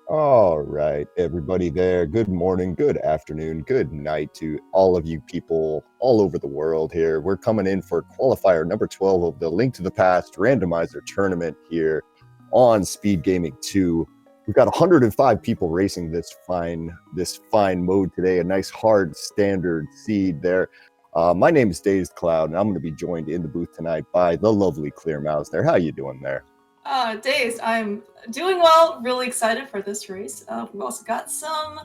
All right, everybody there. Good morning, good afternoon, good night to all of you people all over the world here. We're coming in for qualifier number 12 of the Link to the Past Randomizer tournament here on Speed Gaming 2. We've got 105 people racing this fine mode today, a nice hard standard seed there. My name is Dazed Cloud, and I'm going to be joined in the booth tonight by the lovely Clear Mouse there. How you doing there? Dazed, I'm doing well, really excited for this race. We've also got some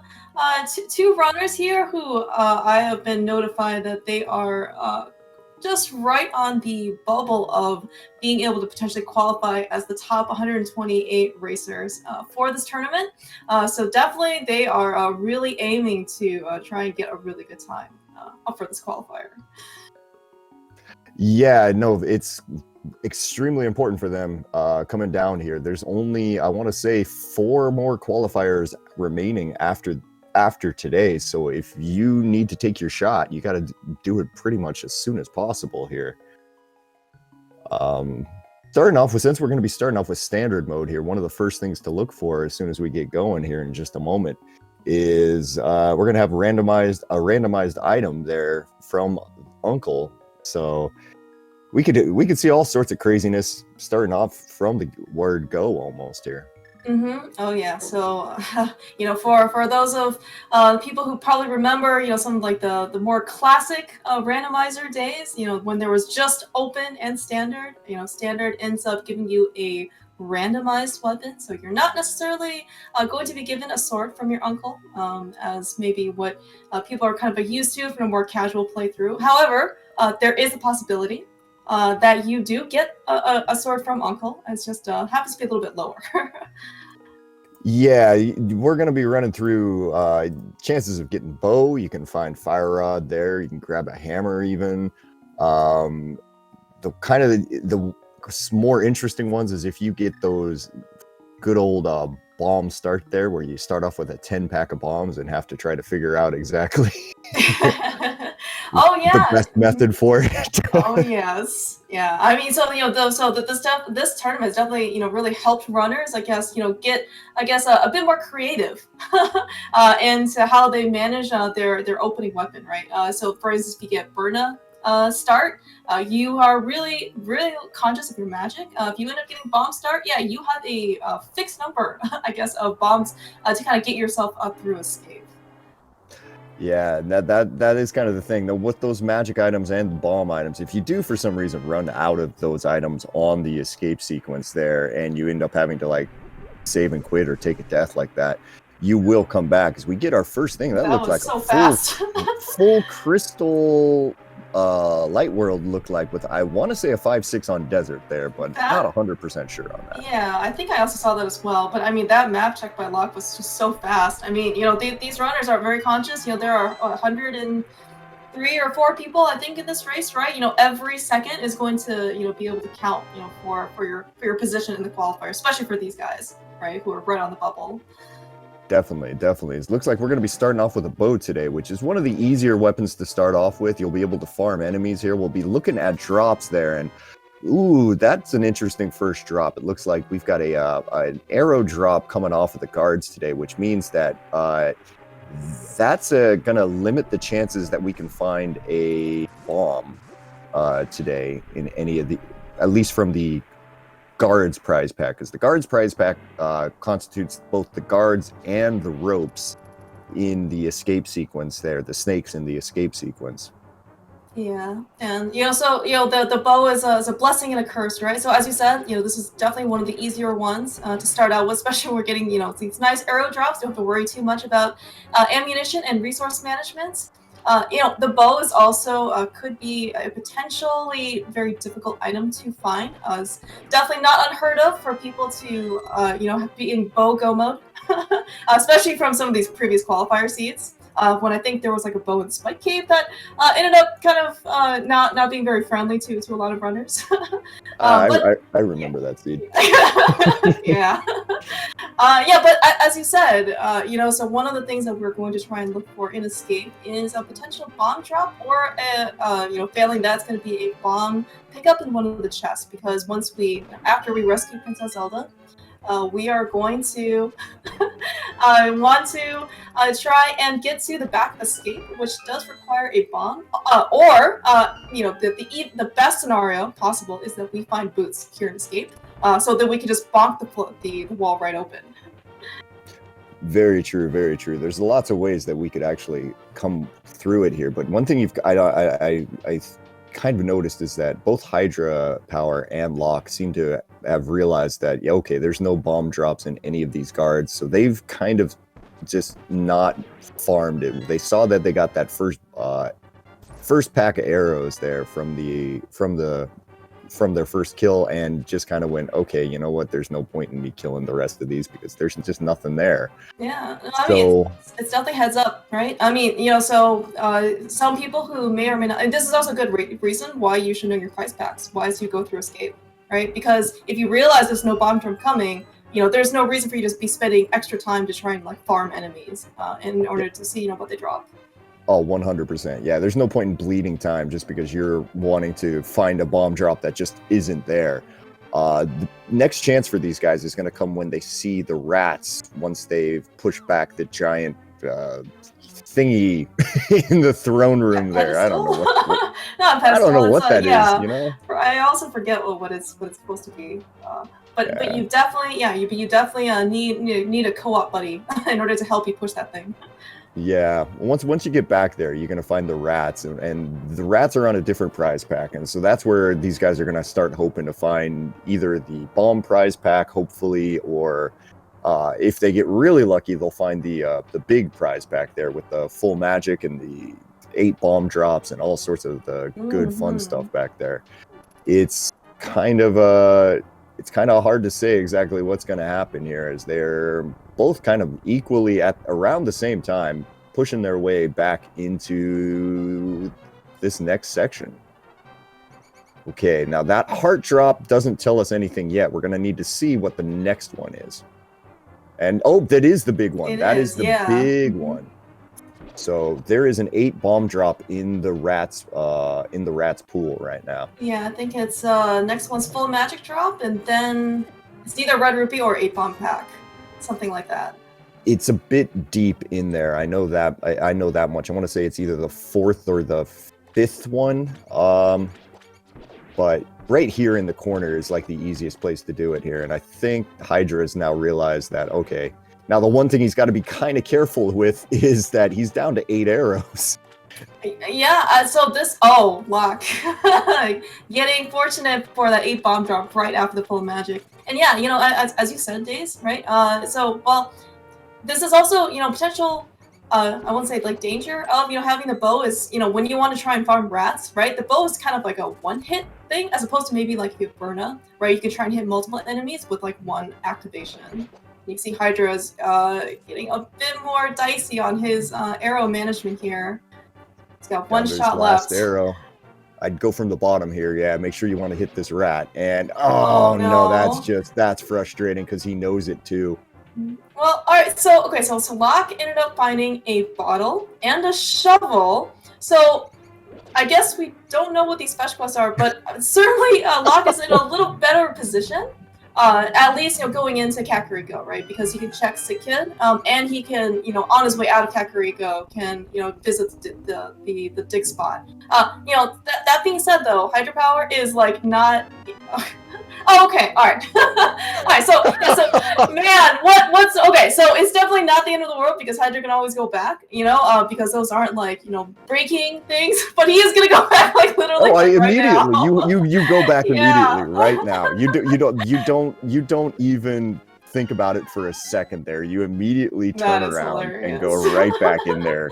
two runners here who I have been notified that they are just right on the bubble of being able to potentially qualify as the top 128 racers for this tournament. So definitely they are really aiming to try and get a really good time up for this qualifier. Yeah, no, it's extremely important for them coming down here. There's only, I want to say, 4 more qualifiers remaining after today. So if you need to take your shot, you got to do it pretty much as soon as possible here. Starting off with, since we're going to be starting off with standard mode here, one of the first things to look for as soon as we get going here in just a moment is we're going to have a randomized item there from Uncle. So we could see all sorts of craziness starting off from the word go almost here. Oh yeah. So for those of people who probably remember, some of like the more classic randomizer days, when there was just open and standard. Standard ends up giving you a randomized weapon, so you're not necessarily going to be given a sword from your uncle, as maybe what people are kind of used to from a more casual playthrough. However, there is a possibility that you do get a sword from Uncle. It's just happens to be a little bit lower. Yeah, we're going to be running through chances of getting bow. You can find fire rod there. You can grab a hammer even. The kind of the more interesting ones is if you get those good old bomb start there, where you start off with a 10-pack of bombs and have to try to figure out exactly Oh yeah, the best method for it. Oh yes, yeah. I mean, so this tournament has definitely really helped runners, I guess, get a bit more creative into how they manage their opening weapon, right? So for instance, if you get Burna start, you are really conscious of your magic. If you end up getting bomb start, yeah, you have a fixed number, I guess, of bombs to kind of get yourself up through escape. Yeah, that is kind of the thing. Though, with those magic items and bomb items, if you do for some reason run out of those items on the escape sequence there, and you end up having to like save and quit or take a death like that, you will come back. Because we get our first thing that looks like so a fast. full crystal light world looked like, with I want to say a 5-6 on desert there, but not 100% sure on that. Yeah, I think I also saw that as well. But I mean, that map check by Locke was just so fast. I mean, these runners are very conscious. There are 103 or 4 people, I think, in this race, right? Every second is going to be able to count, for your position in the qualifier, especially for these guys, right, who are right on the bubble. Definitely. It looks like we're going to be starting off with a bow today, which is one of the easier weapons to start off with. You'll be able to farm enemies here. We'll be looking at drops there, and ooh, that's an interesting first drop. It looks like we've got an arrow drop coming off of the guards today, which means that that's going to limit the chances that we can find a bomb today in any of the, at least from the guards prize pack, because the guards prize pack constitutes both the guards and the ropes in the escape sequence there, the snakes in the escape sequence. Yeah, and so the bow is a blessing and a curse, right? So as you said, this is definitely one of the easier ones to start out with, especially when we're getting these nice arrow drops. Don't have to worry too much about ammunition and resource management. The bow is also could be a potentially very difficult item to find. It's definitely not unheard of for people to be in bow go mode, especially from some of these previous qualifier seeds. When I think there was like a bow and spike cave that ended up kind of not being very friendly to a lot of runners. I remember that seed. Yeah. Yeah, but as you said, so one of the things that we're going to try and look for in escape is a potential bomb drop, or failing that's going to be a bomb pickup in one of the chests, because after we rescue Princess Zelda, we are going to want to try and get to the back escape, which does require a bomb. Or the best scenario possible is that we find boots here and escape, so that we can just bonk the wall right open. Very true, very true. There's lots of ways that we could actually come through it here, but one thing I kind of noticed is that both Hydrapower and Locke seem to have realized that, yeah, okay, there's no bomb drops in any of these guards, so they've kind of just not farmed it. They saw that they got that first pack of arrows there from their first kill, and just kind of went, okay, you know what, there's no point in me killing the rest of these because there's just nothing there. Yeah, I mean, it's definitely heads up, right? I mean, some people who may or may not, and this is also a good reason why you should know your prize packs, why you go through escape, right? Because if you realize there's no bomb drum coming, there's no reason for you to be spending extra time to try and like farm enemies in order to see what they drop. Oh, 100%. Yeah, there's no point in bleeding time just because you're wanting to find a bomb drop that just isn't there. The next chance for these guys is going to come when they see the rats, once they've pushed back the giant thingy in the throne room there. I don't know what I don't know what that is. I also forget what it's supposed to be. But you definitely need a co-op buddy in order to help you push that thing. Yeah, once you get back there, you're gonna find the rats, and the rats are on a different prize pack, and so that's where these guys are gonna start hoping to find either the bomb prize pack, hopefully, or if they get really lucky, they'll find the big prize pack there with the full magic and the 8 bomb drops and all sorts of the good fun stuff back there. It's kind of hard to say exactly what's going to happen here, as they're both kind of equally at around the same time pushing their way back into this next section. Okay, now that heart drop doesn't tell us anything yet. We're going to need to see what the next one is. And oh, that is the big one. That is the big one. So there is an 8 bomb drop in the rats pool right now. Yeah, I think it's next one's full magic drop, and then it's either red rupee or 8 bomb pack, something like that. It's a bit deep in there. I know that. I know that much. I want to say it's either the 4th or the 5th one. But right here in the corner is like the easiest place to do it here, and I think Hydra has now realized that, okay. Now, the one thing he's got to be kind of careful with is that he's down to 8 arrows. Yeah, so Locke. Getting fortunate for that 8 bomb drop right after the full magic. And yeah, as you said, Days, right? This is also, potential, I won't say like danger of, having the bow is, when you want to try and farm rats, right? The bow is kind of like a one-hit thing, as opposed to maybe like if you have Burna, right? You can try and hit multiple enemies with like one activation. You can see Hydra's getting a bit more dicey on his arrow management here. He's got one shot left. Arrow. I'd go from the bottom here. Yeah, make sure you want to hit this rat. And oh no, that's frustrating because he knows it too. Well, all right. So Locke ended up finding a bottle and a shovel. So I guess we don't know what these fetch quests are, but certainly Locke is in a little better position. At least, going into Kakariko, right? Because he can check Sitkid, and he can, on his way out of Kakariko, can, visit the dig spot. That being said, though, Hydrapower is like not. Oh, okay, all right, all right. So man, what's okay? So it's definitely not the end of the world because Hydra can always go back, because those aren't like breaking things. But he is gonna go back like literally. Oh, immediately. You go back immediately right now. You don't even think about it for a second there. You immediately turn around and go right back in there.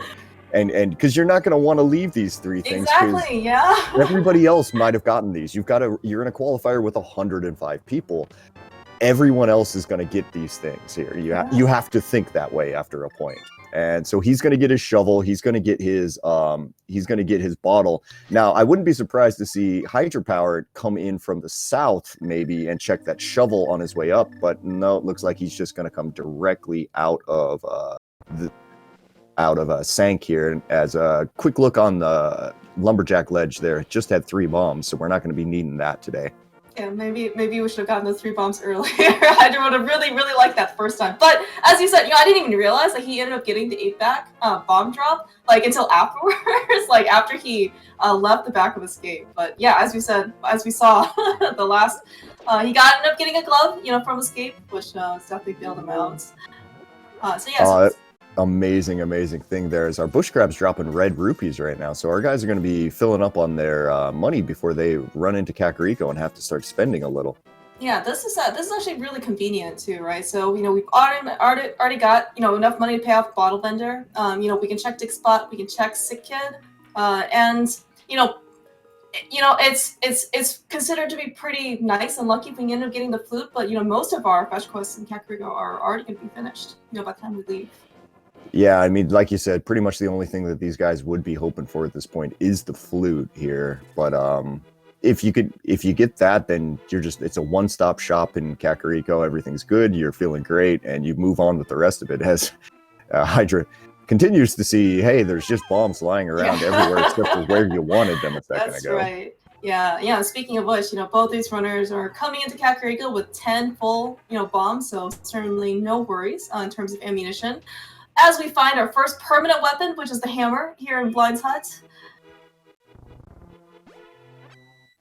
And because you're not going to want to leave these 3 things. Exactly, yeah. Everybody else might have gotten these. You're in a qualifier with 105 people. Everyone else is going to get these things here. You have to think that way after a point. And so he's going to get his shovel. He's going to get his bottle. Now, I wouldn't be surprised to see Hydrapower come in from the south maybe and check that shovel on his way up. But no, it looks like he's just going to come directly out of Sank here. As a quick look on the lumberjack ledge there, it just had 3 bombs, so we're not going to be needing that today. Yeah, maybe we should have gotten those 3 bombs earlier. I would have really liked that first time. But as you said, I didn't even realize that he ended up getting the 8-back bomb drop like until afterwards, like after he left the back of escape. But yeah, as we said, as we saw, the last he ended up getting a glove, from escape, which definitely bailed him out. So yeah. Amazing thing there is our bush crab's dropping red rupees right now, so our guys are going to be filling up on their money before they run into Kakariko and have to start spending a little. Yeah, this is actually really convenient too, right? So we've already got enough money to pay off bottle vendor. We can check Dick Spot, we can check Sick Kid, and it's considered to be pretty nice and lucky if we end up getting the flute. But most of our fetch quests in Kakariko are already going to be finished. By the time we leave. Yeah, I mean, like you said, pretty much the only thing that these guys would be hoping for at this point is the flute here. But if you get that, then it's a one-stop shop in Kakariko. Everything's good, you're feeling great, and you move on with the rest of it. As Hydra continues to see, hey, there's just bombs lying around everywhere except for where you wanted them a second ago. That's right. Yeah. Speaking of which, both these runners are coming into Kakariko with 10 full, bombs, so certainly no worries in terms of ammunition. As we find our first permanent weapon, which is the hammer here in Blind's hut.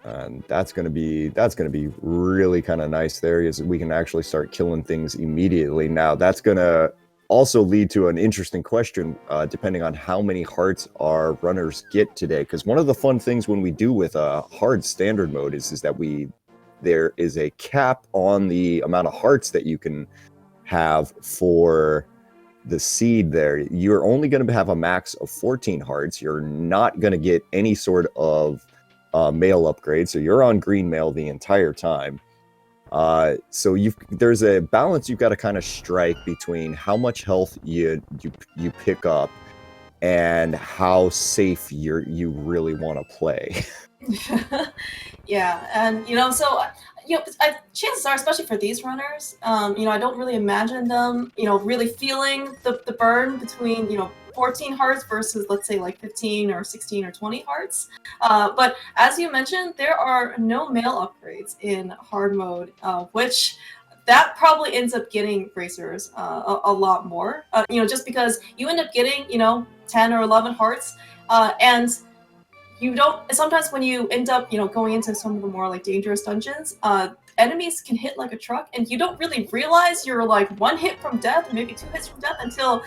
And that's gonna be really kind of nice there, is we can actually start killing things immediately. Now that's gonna also lead to an interesting question, depending on how many hearts our runners get today. Because one of the fun things when we do with a hard standard mode is that there is a cap on the amount of hearts that you can have for the seed there. You're only going to have a max of 14 hearts. You're not going to get any sort of mail upgrade, so you're on green mail the entire time. So there's a balance you've got to kind of strike between how much health you pick up and how safe you really want to play. Yeah, and so chances are, especially for these runners, I don't really imagine them, really feeling the burn between, 14 hearts versus, let's say, like 15 or 16 or 20 hearts. But as you mentioned, there are no mail upgrades in hard mode, which that probably ends up getting racers a lot more, just because you end up getting, 10 or 11 hearts, and you don't. Sometimes when you end up, going into some of the more like dangerous dungeons, enemies can hit like a truck, and you don't really realize you're like 1 hit from death, maybe 2 hits from death, until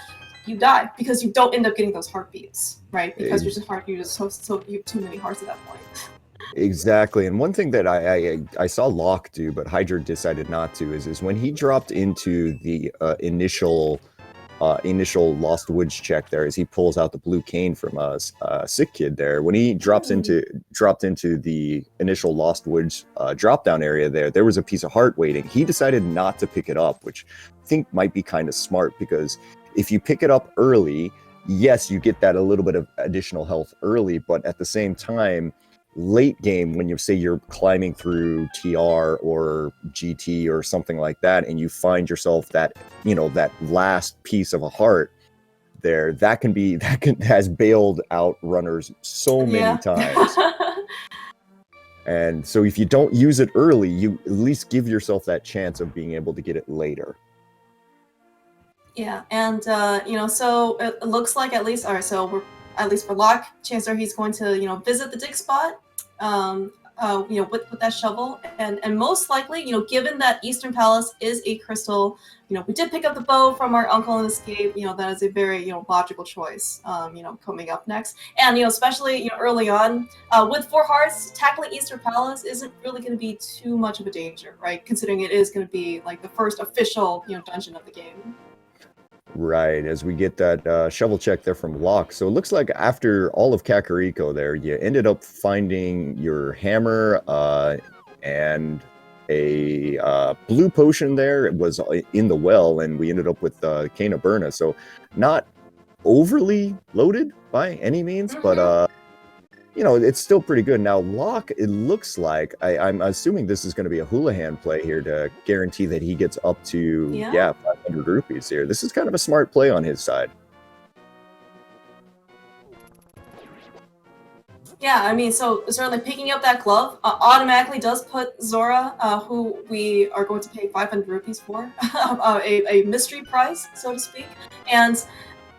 you die, because you don't end up getting those heartbeats, right? Because you have too many hearts at that point. Exactly, and one thing that I saw Locke do, but Hydra decided not to, is when he dropped into the initial Lost Woods check there, as he pulls out the blue cane from Sick Kid there. When he dropped into the initial Lost Woods drop down area there was a piece of heart waiting. He decided not to pick it up, which I think might be kind of smart, because if you pick it up early, yes, you get that a little bit of additional health early, but at the same time, late game, when you say you're climbing through TR or GT or something like that, and you find yourself that last piece of a heart there, that has bailed out runners so many times. And so if you don't use it early, you at least give yourself that chance of being able to get it later. Yeah, and so it looks like at least for Locke, chances are he's going to visit the dig spot, with that shovel, and most likely, given that Eastern Palace is a crystal, we did pick up the bow from our uncle in Escape. That is a very logical choice. Coming up next, and especially early on, with 4 hearts, tackling Eastern Palace isn't really going to be too much of a danger, right? Considering it is going to be like the first official dungeon of the game. Right, as we get that shovel check there from Locke. So it looks like after all of Kakariko there, you ended up finding your hammer and a blue potion there. It was in the well, and we ended up with Cane of Burna. So not overly loaded by any means, but it's still pretty good. Now, Locke, it looks like, I'm assuming this is going to be a Houlihan play here to guarantee that he gets up to, 500 rupees here. This is kind of a smart play on his side. Yeah, I mean, so certainly picking up that glove automatically does put Zora, who we are going to pay 500 rupees for, a mystery prize, so to speak. And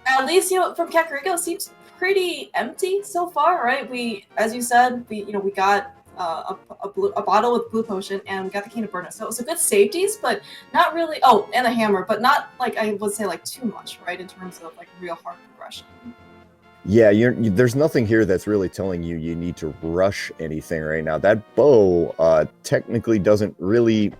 at least, from Kakariko, seems pretty empty so far, right? We, as you said, we got a bottle with blue potion, and we got the cane of burner. So good safeties, but not really. Oh, and a hammer, but not like I would say like too much, right? In terms of like real hard progression. Yeah, there's nothing here that's really telling you need to rush anything right now. That bow technically doesn't really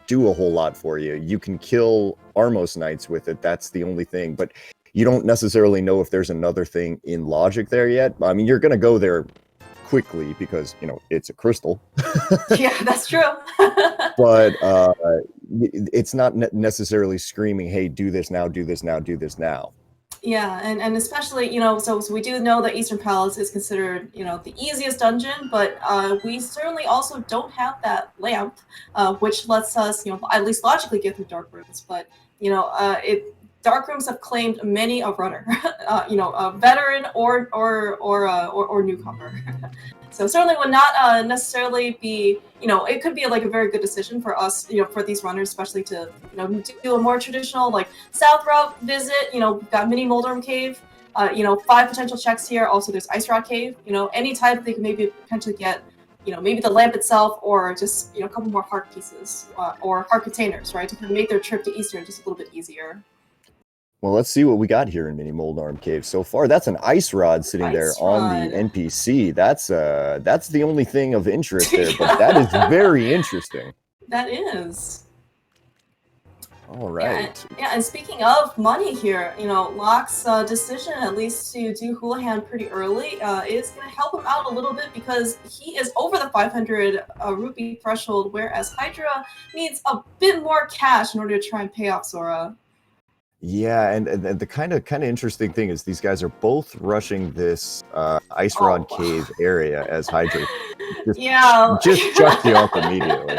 do a whole lot for you. You can kill Armos Knights with it. That's the only thing, but you don't necessarily know if there's another thing in logic there yet. I mean, you're going to go there quickly because, it's a crystal. Yeah, that's true. But it's not necessarily screaming, hey, do this now, do this now, do this now. Yeah, and especially, so we do know that Eastern Palace is considered, the easiest dungeon, but we certainly also don't have that lamp, which lets us, at least logically get through dark rooms. But, dark rooms have claimed many a runner, a veteran or newcomer. So certainly would not necessarily be, it could be like a very good decision for us, for these runners, especially to, do a more traditional like south route visit. We've got mini Moldorm Cave, 5 potential checks here. Also, there's Ice Rock Cave. Any type they can maybe potentially get, maybe the lamp itself, or just a couple more heart pieces or heart containers, right, to kind of make their trip to Eastern just a little bit easier. Well, let's see what we got here in Mini Moldarm Cave. So far, that's an ice rod sitting there on the NPC. That's the only thing of interest there, but that is very interesting. That is. All right. Yeah, and speaking of money here, Locke's decision, at least to do Houlihan pretty early, is going to help him out a little bit because he is over the 500 rupee threshold, whereas Hydra needs a bit more cash in order to try and pay off Zora. Yeah, and the kind of interesting thing is these guys are both rushing this Ice Rod Cave area as Hydra just chucks you off immediately.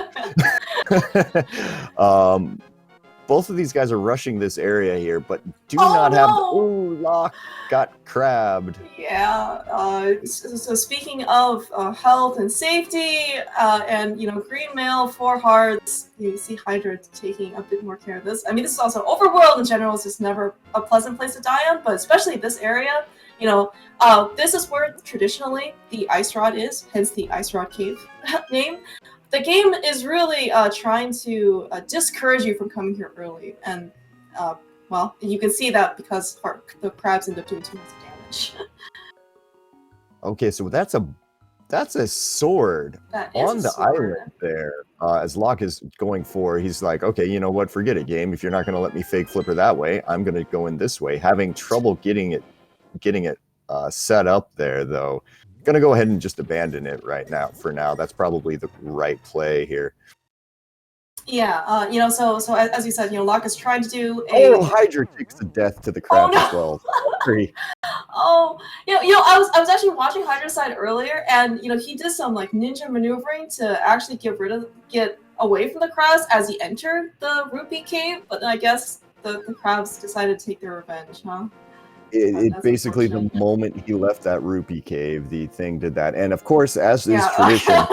Both of these guys are rushing this area here, but do not have. Locke got crabbed. Yeah. So speaking of health and safety, and green mail, 4 hearts. You see Hydra taking a bit more care of this. I mean, this is also overworld in general. It's just never a pleasant place to die on, but especially this area. This is where traditionally the Ice Rod is, hence the Ice Rod Cave name. The game is really trying to discourage you from coming here early, and well, you can see that because the crabs end up doing too much damage. Okay, so that's a sword on the island there. As Locke is going for, he's like, okay, you know what? Forget it, game. If you're not going to let me fake flipper that way, I'm going to go in this way. Having trouble getting it set up there, though. Gonna go ahead and just abandon it right now. For now, that's probably the right play here. Yeah, so as you said, Locke is trying to do a. Hydra takes the death to the crab as well. Oh, I was actually watching Hydra's side earlier, and he did some like ninja maneuvering to actually get away from the crabs as he entered the rupee cave. But then I guess the crabs decided to take their revenge, huh? It basically, the moment he left that rupee cave, the thing did that. And of course, as is tradition,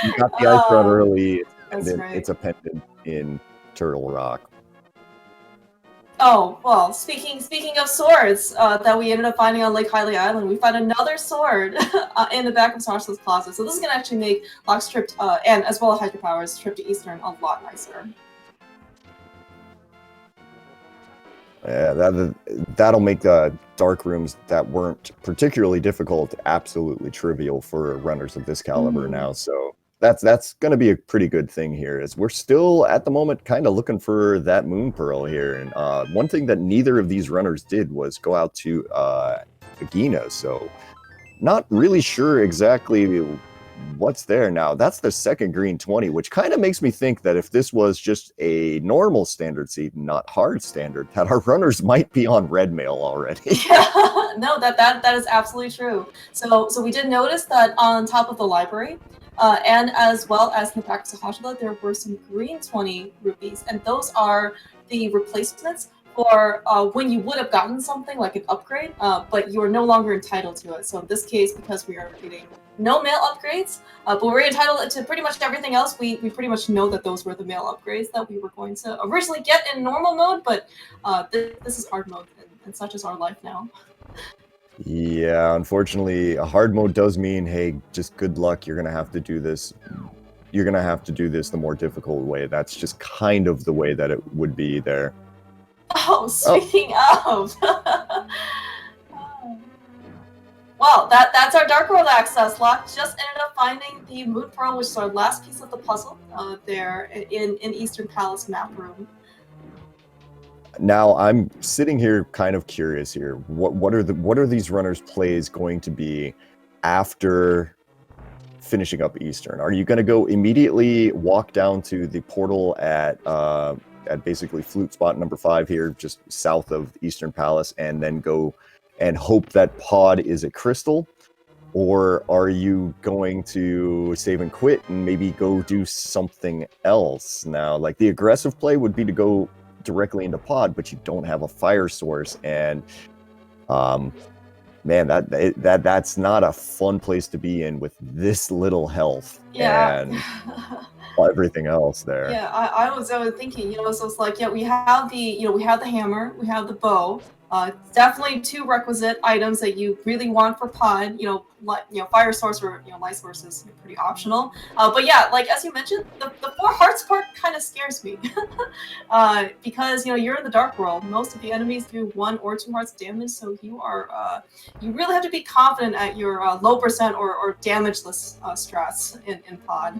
you got the Ice Rod early. It's a pendant in Turtle Rock. Oh, well, speaking of swords that we ended up finding on Lake Hylia Island, we found another sword in the back of Sarsala's closet. So this is going to actually make Locke's trip, and as well as Hydrapower's trip to Eastern, a lot nicer. Yeah, that'll make dark rooms that weren't particularly difficult absolutely trivial for runners of this caliber now. So that's going to be a pretty good thing here. As we're still at the moment kind of looking for that moon pearl here, and one thing that neither of these runners did was go out to Agina. So not really sure exactly what's there now. That's the second green 20, which kind of makes me think that if this was just a normal standard seed, not hard standard, that our runners might be on red mail already. Yeah, no, that is absolutely true. So we did notice that on top of the library, and as well as in the back of Sahajala, there were some green 20 rupees, and those are the replacements for when you would have gotten something like an upgrade, but you are no longer entitled to it. So in this case, because we are getting no mail upgrades, but we're entitled to pretty much everything else, we pretty much know that those were the mail upgrades that we were going to originally get in normal mode, but this is hard mode, and such is our life now. Yeah, unfortunately, a hard mode does mean, hey, just good luck. You're going to have to do this. You're going to have to do this the more difficult way. That's just kind of the way that it would be there. Oh, speaking of. Well, that's our Dark World access. Locke just ended up finding the Moon Pearl, which is our last piece of the puzzle there in Eastern Palace map room. Now I'm sitting here kind of curious here. What are these runners' plays going to be after finishing up Eastern? Are you going to go immediately walk down to the portal at basically flute spot number 5 here, just south of Eastern Palace, and then go and hope that pod is a crystal? Or are you going to save and quit and maybe go do something else? Now, like, the aggressive play would be to go directly into pod, but you don't have a fire source, and man, that's not a fun place to be in with this little health. Yeah. And everything else there. Yeah, I was thinking, so it's like, yeah, we have the hammer, we have the bow. Definitely 2 requisite items that you really want for pod. Fire source or light source is pretty optional. But yeah, like as you mentioned, the 4 hearts part kind of scares me, because you're in the Dark World. Most of the enemies do 1 or 2 hearts damage, so you really have to be confident at your low percent or damageless strats in pod.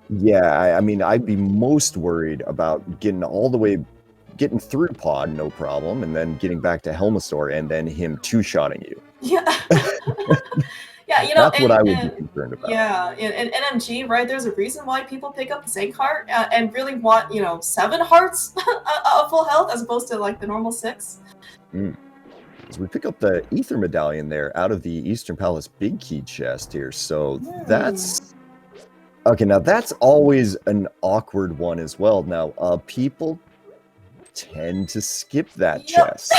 Yeah, I mean, I'd be most worried about getting through pod, no problem, and then getting back to Helmasaur and then him 2-shotting you. Yeah. Yeah, that's what I would be concerned about. Yeah, in NMG, right, there's a reason why people pick up the Zank heart and really want, 7 hearts of full health as opposed to like the normal 6. So we pick up the Ether Medallion there out of the Eastern Palace Big Key chest here, so that's... Okay, now that's always an awkward one as well. Now, people tend to skip that chest.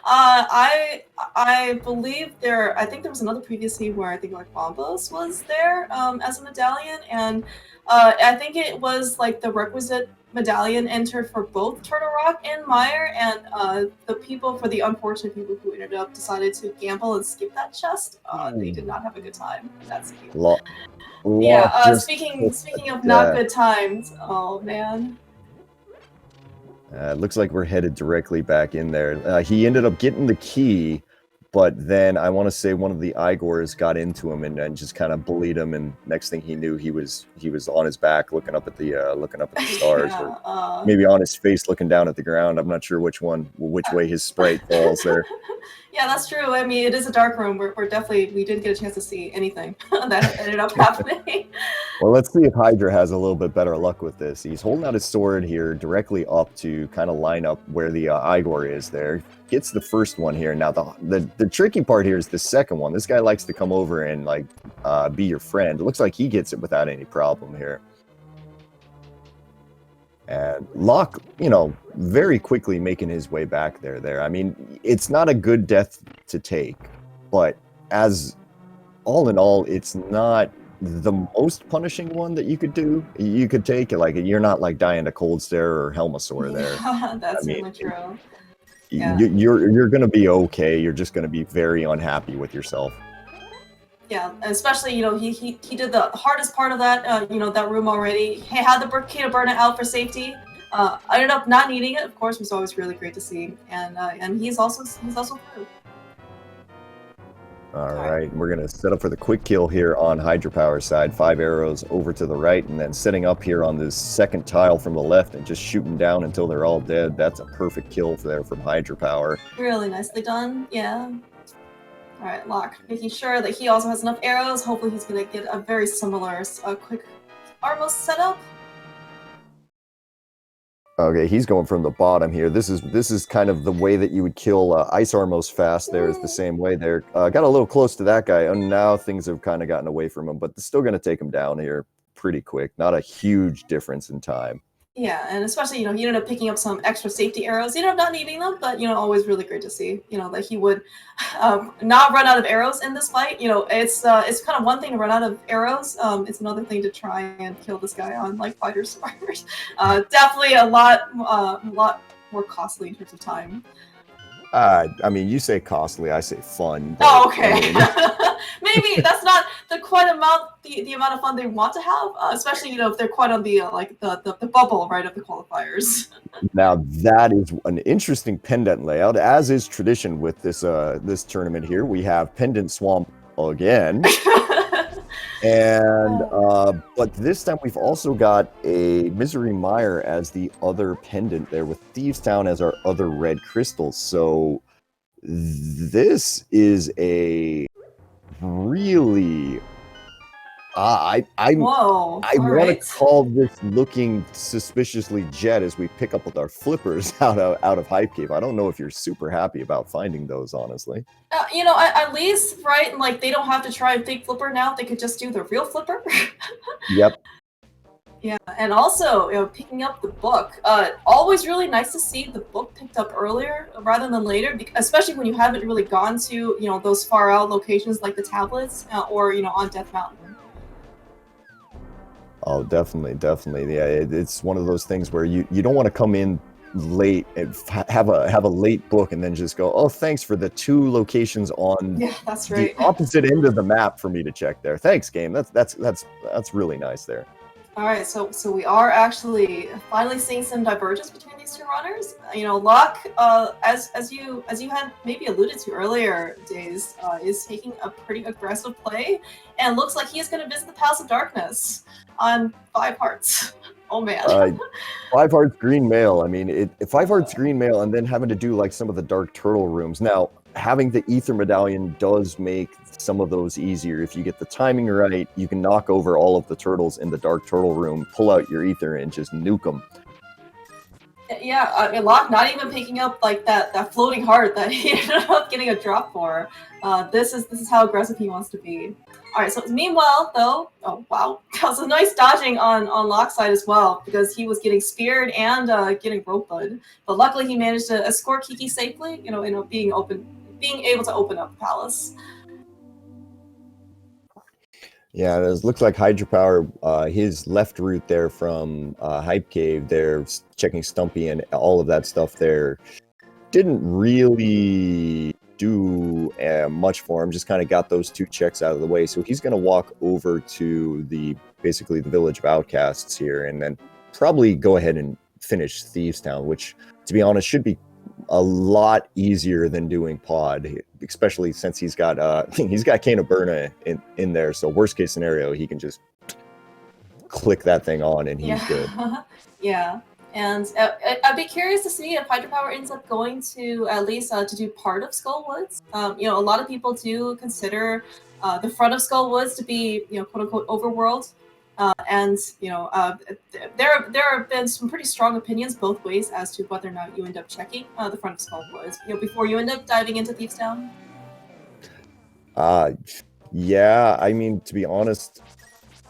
I believe I think there was another previously where I think like Bombos was there as a medallion, and I think it was like the requisite medallion entered for both Turtle Rock and Meyer, and the unfortunate people who ended up decided to gamble and skip that chest, they did not have a good time. That's cute. Yeah, speaking of not good times, oh man. It looks like we're headed directly back in there. He ended up getting the key, but then I want to say one of the Igors got into him and just kind of bullied him, and next thing he knew, he was on his back looking up at the stars, or maybe on his face looking down at the ground. I'm not sure which way his sprite falls there. Yeah, that's true. I mean, it is a dark room. We didn't get a chance to see anything that ended up happening. Well, let's see if Hydra has a little bit better luck with this. He's holding out his sword here directly up to kind of line up where the Igor is there. Gets the first one here. Now, the tricky part here is the second one. This guy likes to come over and like be your friend. It looks like he gets it without any problem here. And Locke, very quickly making his way back there. I mean, it's not a good death to take, but as all in all, it's not the most punishing one that you could do. You could take it, like, you're not like dying to Cold Stare or Helmasaur there. Yeah, that's really true. Yeah. You're going to be okay. You're just going to be very unhappy with yourself. Yeah, especially, he did the hardest part of that, that room already. He had the key to burn it out for safety. I ended up not needing it, of course, which was always really great to see. And he's also through. All right, we're going to set up for the quick kill here on Hydrapower side. 5 arrows over to the right, and then setting up here on this second tile from the left and just shooting down until they're all dead. That's a perfect kill there from Hydrapower. Really nicely done, yeah. All right, Locke, making sure that he also has enough arrows. Hopefully he's going to get a very similar quick Armos setup. Okay, he's going from the bottom here. This is kind of the way that you would kill Ice Armos fast. There is the same way there. Got a little close to that guy, and now things have kind of gotten away from him, but still going to take him down here pretty quick. Not a huge difference in time. Yeah, and especially, you ended up picking up some extra safety arrows. You ended up not needing them, but, always really great to see, that he would not run out of arrows in this fight. It's kind of one thing to run out of arrows. It's another thing to try and kill this guy on, like, fighter smart. Definitely a lot more costly in terms of time. I mean, you say costly, I say fun. But, Oh, okay. I mean, maybe that's not the amount of fun they want to have, especially if they're quite on the the bubble, right, of the qualifiers. now that is an interesting pendant layout, as is tradition with this this tournament here. We have Pendant Swamp again. And but this time we've also got a Misery Mire as the other pendant there, with Thieves Town as our other red crystals. So this is a really I Whoa! want to call this looking suspiciously jet as we pick up with our flippers out of Hype Cave. I don't know if you're super happy about finding those, honestly. At least, right? Like, they don't have to try a fake flipper now. They could just do the real flipper. Yep. Yeah, and also, picking up the book. Always really nice to see the book picked up earlier rather than later, especially when you haven't really gone to, those far out locations like the tablets or, on Death Mountain. Oh, definitely. Yeah, it's one of those things where you don't want to come in late and have a late book and then just go, oh, thanks for the 2 locations on that's right. the opposite end of the map for me to check there. Thanks, game. That's really nice there. All right, so we are actually finally seeing some divergence between these 2 runners. Locke, as you had maybe alluded to earlier, Days, is taking a pretty aggressive play, and looks like he is going to visit the Palace of Darkness on 5 hearts. Oh man. 5 hearts green mail. I mean, 5 hearts green mail, and then having to do like some of the Dark Turtle rooms. Now, having the Ether Medallion does make some of those easier. If you get the timing right, you can knock over all of the turtles in the Dark Turtle room, pull out your Ether, and just nuke them. Yeah, I mean, Locke not even picking up like that floating heart that he ended up getting a drop for. This is how aggressive he wants to be. All right, so meanwhile, though, oh wow, that was a nice dodging on Locke's side as well, because he was getting speared and getting rope bud. But luckily, he managed to escort Kiki safely. Being able to open up the palace. Yeah, it looks like Hydrapower, his left route there from Hype Cave, they're checking Stumpy and all of that stuff there, didn't really do much for him, just kind of got those 2 checks out of the way. So he's going to walk over to basically the Village of Outcasts here, and then probably go ahead and finish Thieves Town, which, to be honest, should be a lot easier than doing Pod, especially since he's got Cane of Burna in there. So worst case scenario, he can just click that thing on and he's good. Yeah. And I'd be curious to see if Hydrapower ends up going to at least to do part of Skullwoods. A lot of people do consider the front of Skullwoods to be, quote unquote, overworld. And there have been some pretty strong opinions both ways as to whether or not you end up checking the front of Skullwoods, before you end up diving into Thieves Town. Yeah, I mean, to be honest,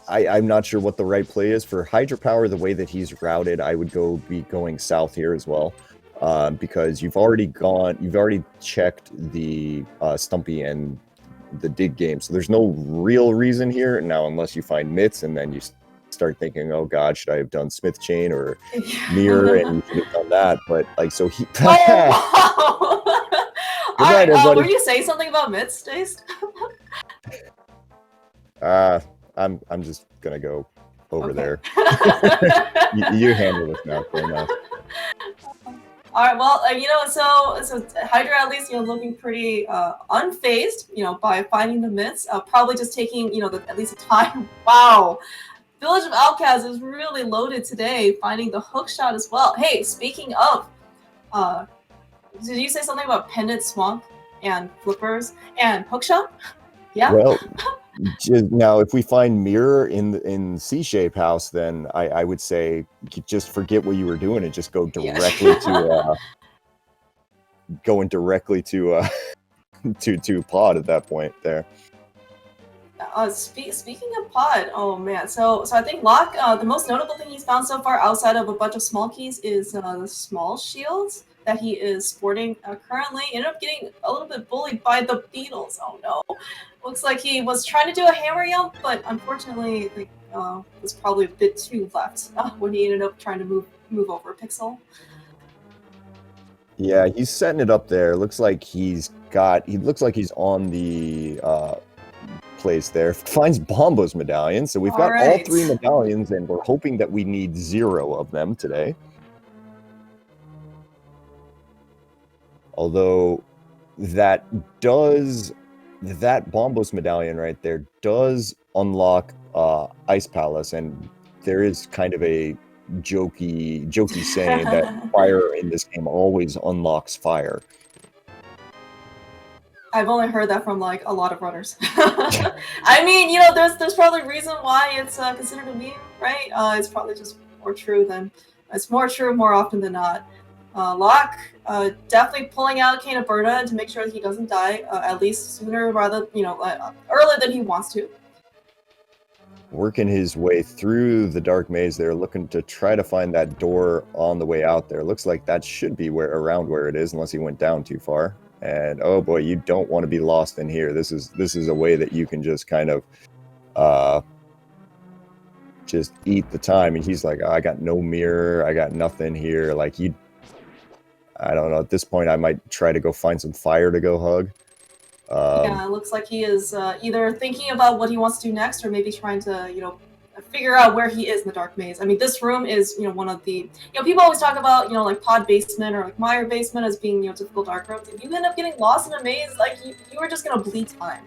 I'm not sure what the right play is for Hydrapower. The way that he's routed, I would be going south here as well, because you've already checked the Stumpy and the dig game, so there's no real reason here now, unless you find Mitts, and then you start thinking, oh god, should I have done Smith Chain or Mirror, and you should have done that. But like, so he Good night, everybody. were you saying something about Mitts, Dace? I'm just gonna go over there. you handle this now, Cormac. All right, well, so Hydra at least, looking pretty unfazed, by finding the Mitts, probably just taking, at least a time. Wow, Village of Outcasts is really loaded today, finding the hook shot as well. Hey, speaking of, did you say something about Pendant Swamp and flippers and hook shot? Yeah. Well, now if we find Mirror in C-shape house, then I would say just forget what you were doing and just go directly to going directly to to Pod at that point there. Speaking of pod, oh man, so I think Locke, the most notable thing he's found so far outside of a bunch of small keys is the small shields that he is sporting currently. Ended up getting a little bit bullied by the beetles. Oh no, looks like he was trying to do a hammer yell, but unfortunately, like, was probably a bit too left when he ended up trying to move over a pixel. Yeah, he's setting it up there. Looks like he looks like he's on the place there. Finds Bombo's medallion. So we've got all 3 medallions, and we're hoping that we need 0 of them today. Although that Bombo's medallion right there does unlock Ice Palace, and there is kind of a jokey saying that fire in this game always unlocks fire. I've only heard that from like a lot of runners. I mean, you know, there's probably a reason why it's considered a meme, right? It's probably just more true more often than not. Locke definitely pulling out Cane of Berta to make sure that he doesn't die at least sooner rather, earlier than he wants to. Working his way through the dark maze there, looking to try to find that door on the way out there. Looks like that should be around where it is, unless he went down too far. And oh boy, you don't want to be lost in here. This is a way that you can just kind of just eat the time. And he's like, oh, I got no mirror, I got nothing here. Like, I don't know, at this point I might try to go find some fire to go hug. Yeah, it looks like he is either thinking about what he wants to do next, or maybe trying to, figure out where he is in the dark maze. I mean, this room is, one of the, people always talk about, like pod basement or like Mire basement as being, typical dark rooms. If you end up getting lost in a maze, like you are just gonna bleed time.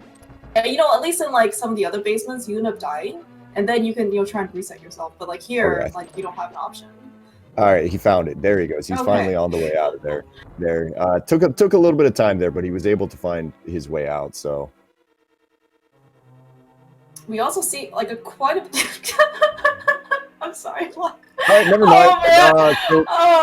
And, at least in like some of the other basements, you end up dying, and then you can, try and reset yourself. But like here, like you don't have an option. All right, he found it. There he goes. He's finally on the way out of there. Took a little bit of time there, but he was able to find his way out. So we also see like quite a. I'm sorry. All right, never mind.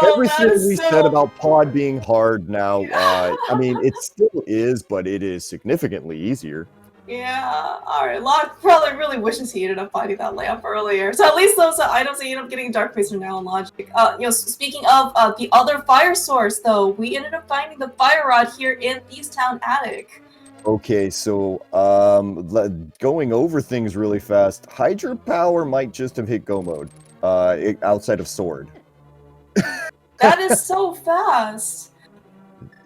Everything we said about pod being hard now, I mean, it still is, but it is significantly easier. Yeah, alright. Locke probably really wishes he ended up finding that lamp earlier. So at least those items he ended up getting Dark Maze are now in logic. Speaking of the other fire source, though, we ended up finding the fire rod here in Thieves Town Attic. Okay, so going over things really fast, Hydrapower might just have hit go mode outside of sword. That is so fast.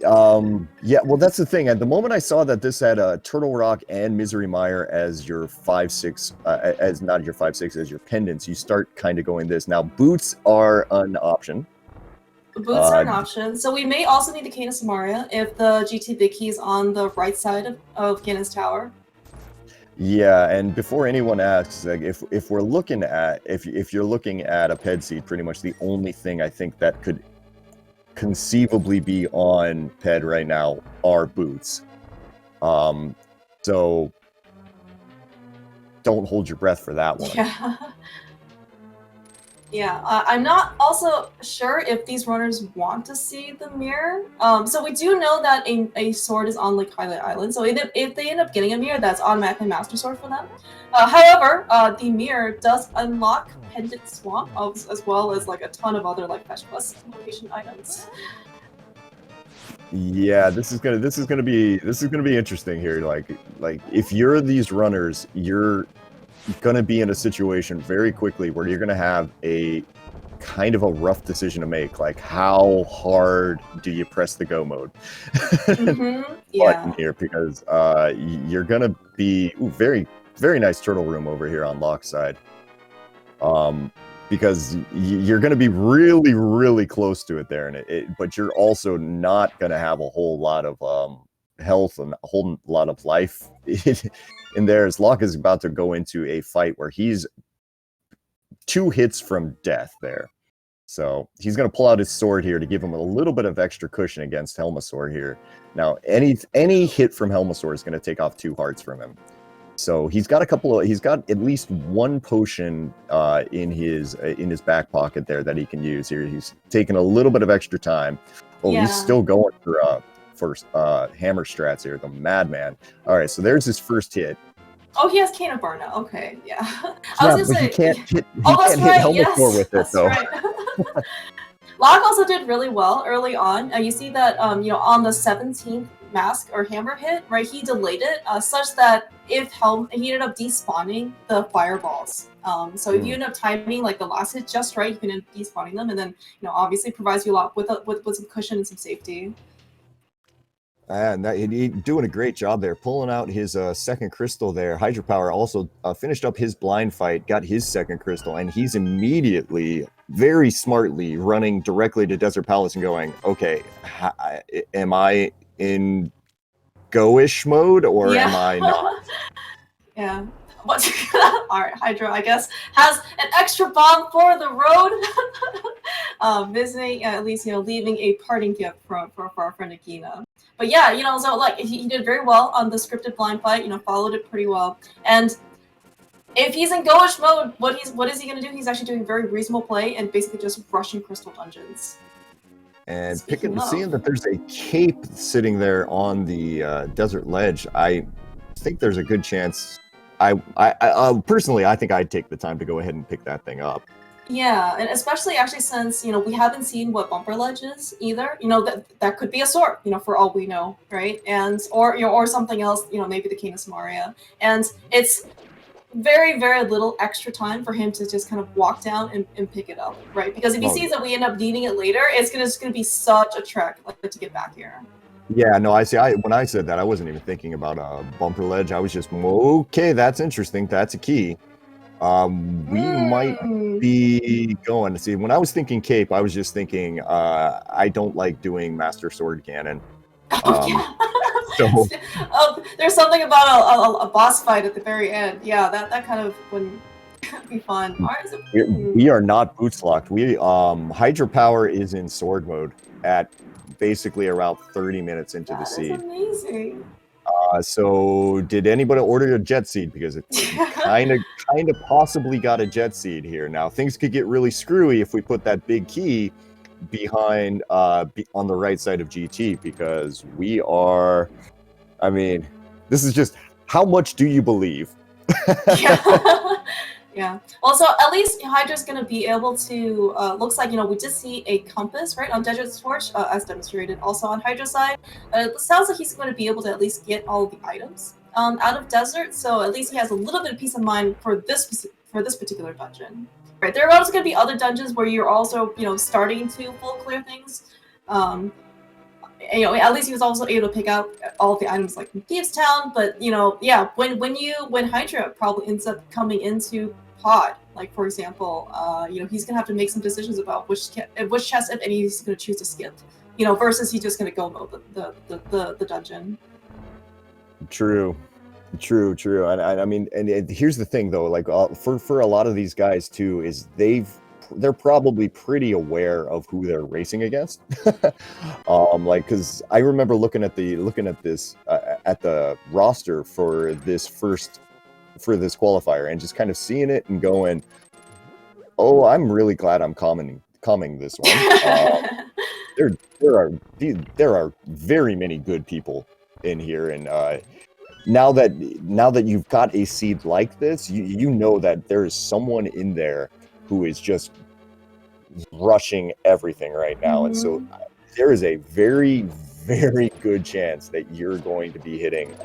Yeah, well, that's the thing. At the moment I saw that this had Turtle Rock and Misery Mire as your 5/6, as not your 5/6, as your pendants, you start kind of going this. Now, boots are an option. Boots are an option. So we may also need the Cane of Samaria if the GT Big Key is on the right side of Ganon's Tower. Yeah, and before anyone asks, like, if we're looking at if you're looking at a ped seed, pretty much the only thing I think that could conceivably be on ped right now are boots. So don't hold your breath for that one. Yeah, I'm not also sure if these runners want to see the mirror. So we do know that a sword is on like Highlight Island. So if they end up getting a mirror, that's automatically Master Sword for them. However, the mirror does unlock Pendant Swamp as well as like a ton of other like fetch quest location items. Yeah, this is gonna be interesting here. Like if you're these runners, you're gonna be in a situation very quickly where you're gonna have a kind of a rough decision to make. Like, how hard do you press the go mode button here? Because you're gonna be very, very nice turtle room over here on Locke's side. Because you're going to be really, really close to it there, but you're also not going to have a whole lot of health and a whole lot of life in there. As Locke is about to go into a fight where he's 2 hits from death there. So he's going to pull out his sword here to give him a little bit of extra cushion against Helmasaur here. Now, any hit from Helmasaur is going to take off 2 hearts from him. So he's got at least 1 potion in his back pocket there that he can use here. He's taking a little bit of extra time. Oh, yeah. He's still going for hammer strats here, the madman. All right, so there's his first hit. Oh, he has Cane of Bar now. Okay, yeah. I Yeah, was gonna but say. he can't hit. He Oh, that's can't hit right. helmet Yes, core with it that's though. right. Locke also did really well early on. You see that you know, on the 17th mask or hammer hit, right? He delayed it such that if he ended up despawning the fireballs. So if you end up timing like the last hit just right, you can end up despawning them, and then you know obviously provides you a lot with some cushion and some safety. And he doing a great job there, pulling out his second crystal there. Hydrapower also finished up his blind fight, got his second crystal, and he's immediately, very smartly, running directly to Desert Palace and going, okay, am I in go-ish mode or am I not? Yeah. But alright, Hydra, I guess, has an extra bomb for the road. Visiting, at least, you know, leaving a parting gift for our friend Akina. But yeah, you know, so like he did very well on the scripted blind fight, you know, followed it pretty well. And if he's in go-ish mode, what is he gonna do? He's actually doing very reasonable play and basically just rushing crystal dungeons. And seeing that there's a cape sitting there on the desert ledge, I think there's a good chance. I personally, I think I'd take the time to go ahead and pick that thing up. Yeah, and especially actually since, you know, we haven't seen what bumper ledge is either. You know, that could be a sword, you know, for all we know, right? And or you know, or something else, you know, maybe the Canis Maria. And it's very, very little extra time for him to just kind of walk down and pick it up, right? Because if he sees that we end up needing it later, it's gonna be such a trek like, to get back here. Yeah, no, I see. When I said that, I wasn't even thinking about a bumper ledge. I was just, okay, that's interesting. That's a key. We might be going to see. When I was thinking cape, I was just thinking I don't like doing Master Sword Cannon. So there's something about a boss fight at the very end. Yeah, that kind of wouldn't be fun. We are not boots locked. We Hydrapower is in sword mode at basically around 30 minutes into the seed. That's amazing. So did anybody order a jet seed? Because it kind of possibly got a jet seed here. Now things could get really screwy if we put that big key behind on the right side of GT, because we are, I mean, this is just, how much do you believe? Yeah. Well, so at least Hydra's going to be able to, looks like, you know, we just see a compass, right, on Desert Torch, as demonstrated also on Hydra's side. It sounds like he's going to be able to at least get all of the items out of Desert, so at least he has a little bit of peace of mind for this particular dungeon. Right, there are also going to be other dungeons where you're also, you know, starting to full clear things. You know, at least he was also able to pick out all of the items like from Thieves Town, but you know, yeah, when Hydra probably ends up coming into Pod, like for example, you know, he's gonna have to make some decisions about which chest, if any, he's gonna choose to skip. You know, versus he's just gonna go mode the dungeon. True. And I mean, and here's the thing though, like for a lot of these guys too, is they're probably pretty aware of who they're racing against. Like, because I remember looking at this at the roster for this qualifier and just kind of seeing it and going, oh, I'm really glad I'm coming this one. There are very many good people in here, and now that you've got a seed like this, you know that there is someone in there who is just rushing everything right now. And so there is a very, very good chance that you're going to be hitting,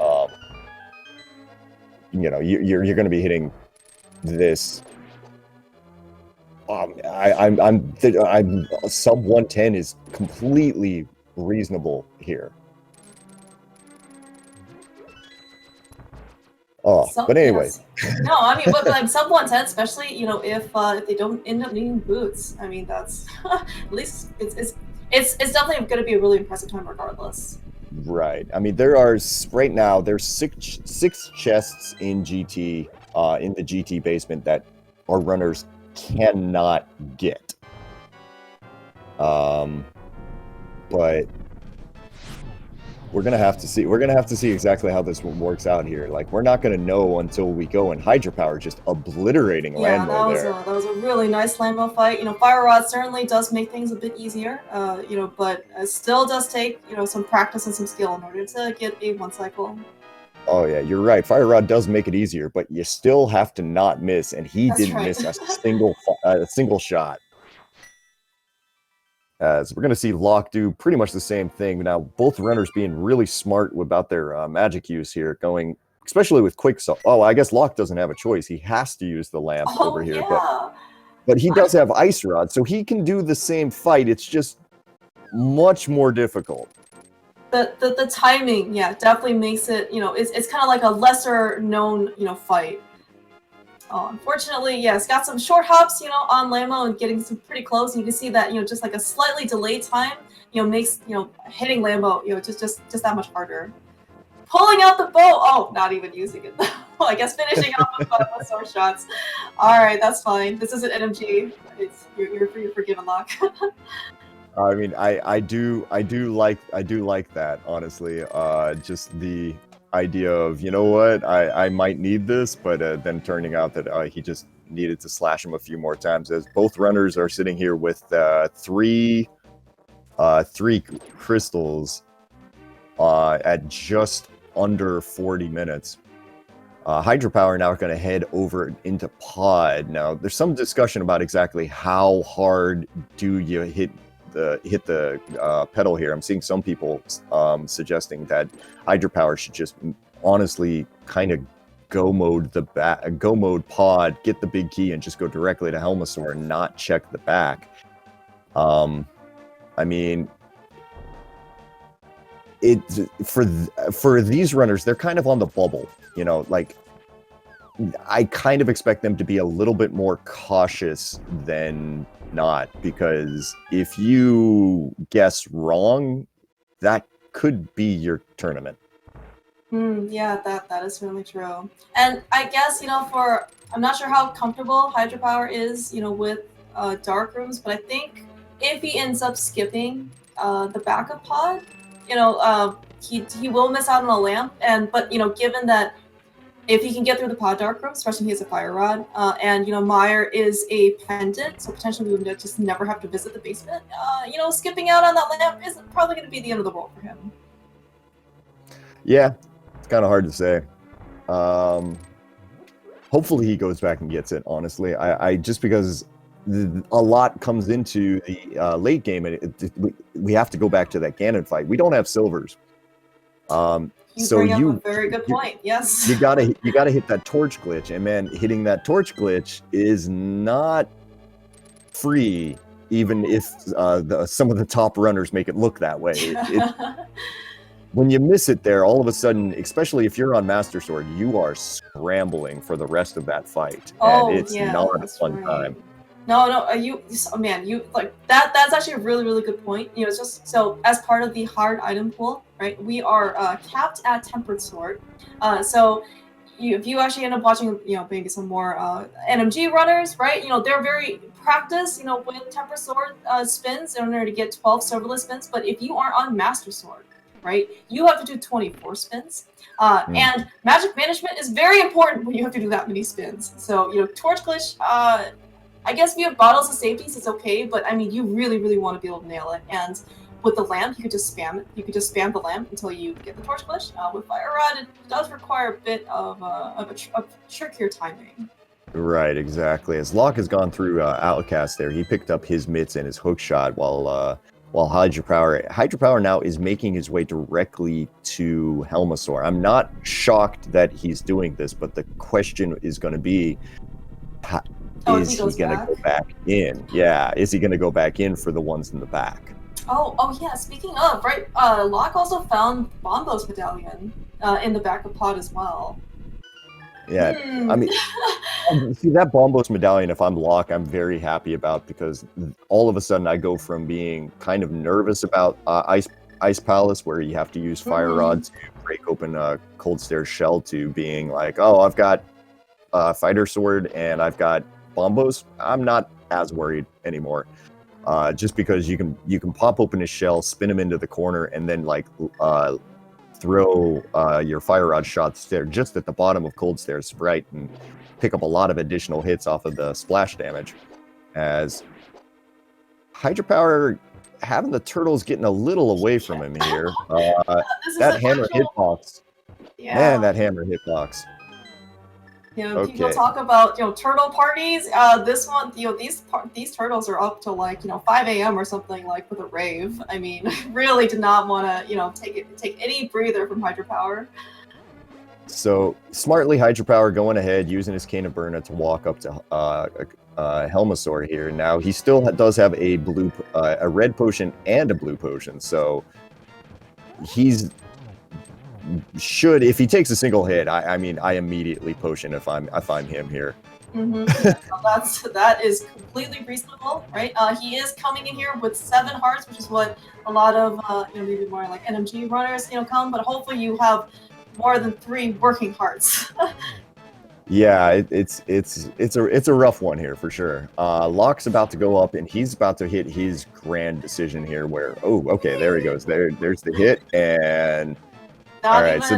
you know, you're going to be hitting this. I'm sub 110 is completely reasonable here. But anyway. No, I mean, but like sub 110, especially, you know, if they don't end up needing boots, I mean, that's at least it's definitely going to be a really impressive time regardless. Right. I mean, right now there's six chests in GT in the GT basement that our runners cannot get. But we're gonna have to see. We're gonna have to see exactly how this one works out here. Like, we're not gonna know until we go, and Hydrapower just obliterating Landmo there. That was a really nice Landmo fight. You know, Fire Rod certainly does make things a bit easier. You know, but it still does take, you know, some practice and some skill in order to get a one cycle. Oh yeah, you're right. Fire Rod does make it easier, but you still have to not miss, and he That's didn't right. miss a single shot. As we're going to see Locke do pretty much the same thing. Now, both runners being really smart about their magic use here, going, especially with Quick Salt. Oh, I guess Locke doesn't have a choice. He has to use the lamp over Oh here, yeah. but he does have Ice Rod, so he can do the same fight. It's just much more difficult. The timing, yeah, definitely makes it, it's kind of like a lesser known, fight. Unfortunately, yeah, it's got some short hops, on Lamo and getting some pretty close. And you can see that, just like a slightly delayed time, makes, hitting Lambo, just that much harder. Pulling out the bow. Oh, not even using it. Well, I guess finishing off with some shots. All right, that's fine. This is an NMG. You're forgiven, Locke. I mean, I do like that, honestly. Just the idea of, you know what, I might need this, but then turning out that he just needed to slash him a few more times. As both runners are sitting here with three crystals at just under 40 minutes. Hydrapower now going to head over into pod. Now, there's some discussion about exactly how hard do you hit the pedal here. I'm seeing some people suggesting that Hydrapower should just honestly kind of go mode pod, get the big key, and just go directly to Helmasaur and not check the back. I mean, for these runners, they're kind of on the bubble, like I kind of expect them to be a little bit more cautious than not, because if you guess wrong, that could be your tournament. Yeah, that is certainly true. And I guess, I'm not sure how comfortable Hydrapower is, with dark rooms, but I think if he ends up skipping the backup pod, he will miss out on a lamp. But given that if he can get through the pod dark room, especially he has a fire rod, and Meyer is a pendant, so potentially we would just never have to visit the basement. Skipping out on that lamp isn't probably going to be the end of the world for him. Yeah, it's kind of hard to say. Hopefully he goes back and gets it. Honestly, I just because a lot comes into the late game, and we have to go back to that Ganon fight. We don't have silvers. You bring up a very good point. Yes, you gotta hit that torch glitch, and man, hitting that torch glitch is not free, even if some of the top runners make it look that way. When you miss it there, all of a sudden, especially if you're on Master Sword, you are scrambling for the rest of that fight, and it's not a fun time. No, you like that. That's actually a really, really good point. It's just so as part of the hard item pool, right? We are capped at Tempered Sword. So if you actually end up watching, maybe some more NMG runners, right? They're very practiced, with Tempered Sword spins in order to get 12 serverless spins. But if you are on Master Sword, right, you have to do 24 spins. And magic management is very important when you have to do that many spins. So torch glitch. I guess if you have bottles of safeties, it's okay, but I mean, you really, really want to be able to nail it. And with the lamp, you could just spam it. You could just spam the lamp until you get the torch glitch. With Fire Rod, it does require a bit of a trickier timing. Right, exactly. As Locke has gone through Outcast there, he picked up his mitts and his hook shot while Hydrapower now is making his way directly to Helmasaur. I'm not shocked that he's doing this, but the question is going to be, is he going to go back in? Yeah, is he going to go back in for the ones in the back? Oh yeah, speaking of, right, Locke also found Bombo's medallion in the back of pod as well. Yeah, I mean, see, that Bombo's medallion, if I'm Locke, I'm very happy about, because all of a sudden I go from being kind of nervous about Ice Palace, where you have to use Fire Rod to break open a Cold Stairs shell, to being like, oh, I've got Fighter Sword and I've got Bombos. I'm not as worried anymore, just because you can pop open his shell, spin him into the corner, and then like throw your Fire Rod shots there just at the bottom of Cold Stairs Sprite and pick up a lot of additional hits off of the splash damage. As Hydrapower having the turtles getting a little away from him here. That hammer hitbox. Yeah. Man, that hammer hitbox. You know, people Okay. talk about turtle parties. This one, these turtles are up to like 5 a.m. or something like with a rave. I mean, really did not want to take any breather from Hydrapower. So smartly, Hydrapower going ahead, using his Cane of Burna to walk up to Helmasaur here. Now he still does have a red potion and a blue potion, so he's should, if he takes a single hit, I mean, I immediately potion if I'm him here. Yeah, so that is completely reasonable, right? He is coming in here with 7 hearts, which is what a lot of maybe more like NMG runners come, but hopefully you have more than 3 working hearts. Yeah, it's a rough one here for sure. Locke's about to go up, and he's about to hit his grand decision here. Where okay, there he goes. There's the hit, and all right. So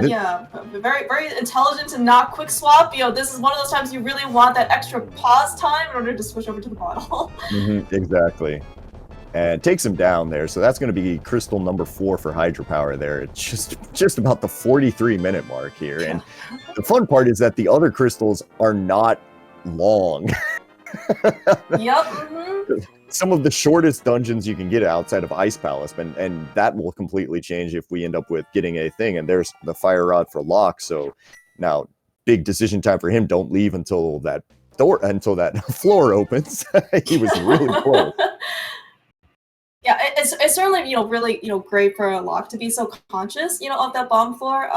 very very intelligent to not quick swap. This is one of those times you really want that extra pause time in order to switch over to the bottle. Exactly. And takes him down there. So that's going to be crystal number 4 for Hydrapower there. It's just about the 43-minute mark here. And the fun part is that the other crystals are not long. Yep. Some of the shortest dungeons you can get outside of Ice Palace, and that will completely change if we end up with getting a thing. And there's the Fire Rod for Locke. So now, big decision time for him. Don't leave until that floor opens. He was really close. Yeah, it's certainly really great for Locke to be so conscious of that bomb floor.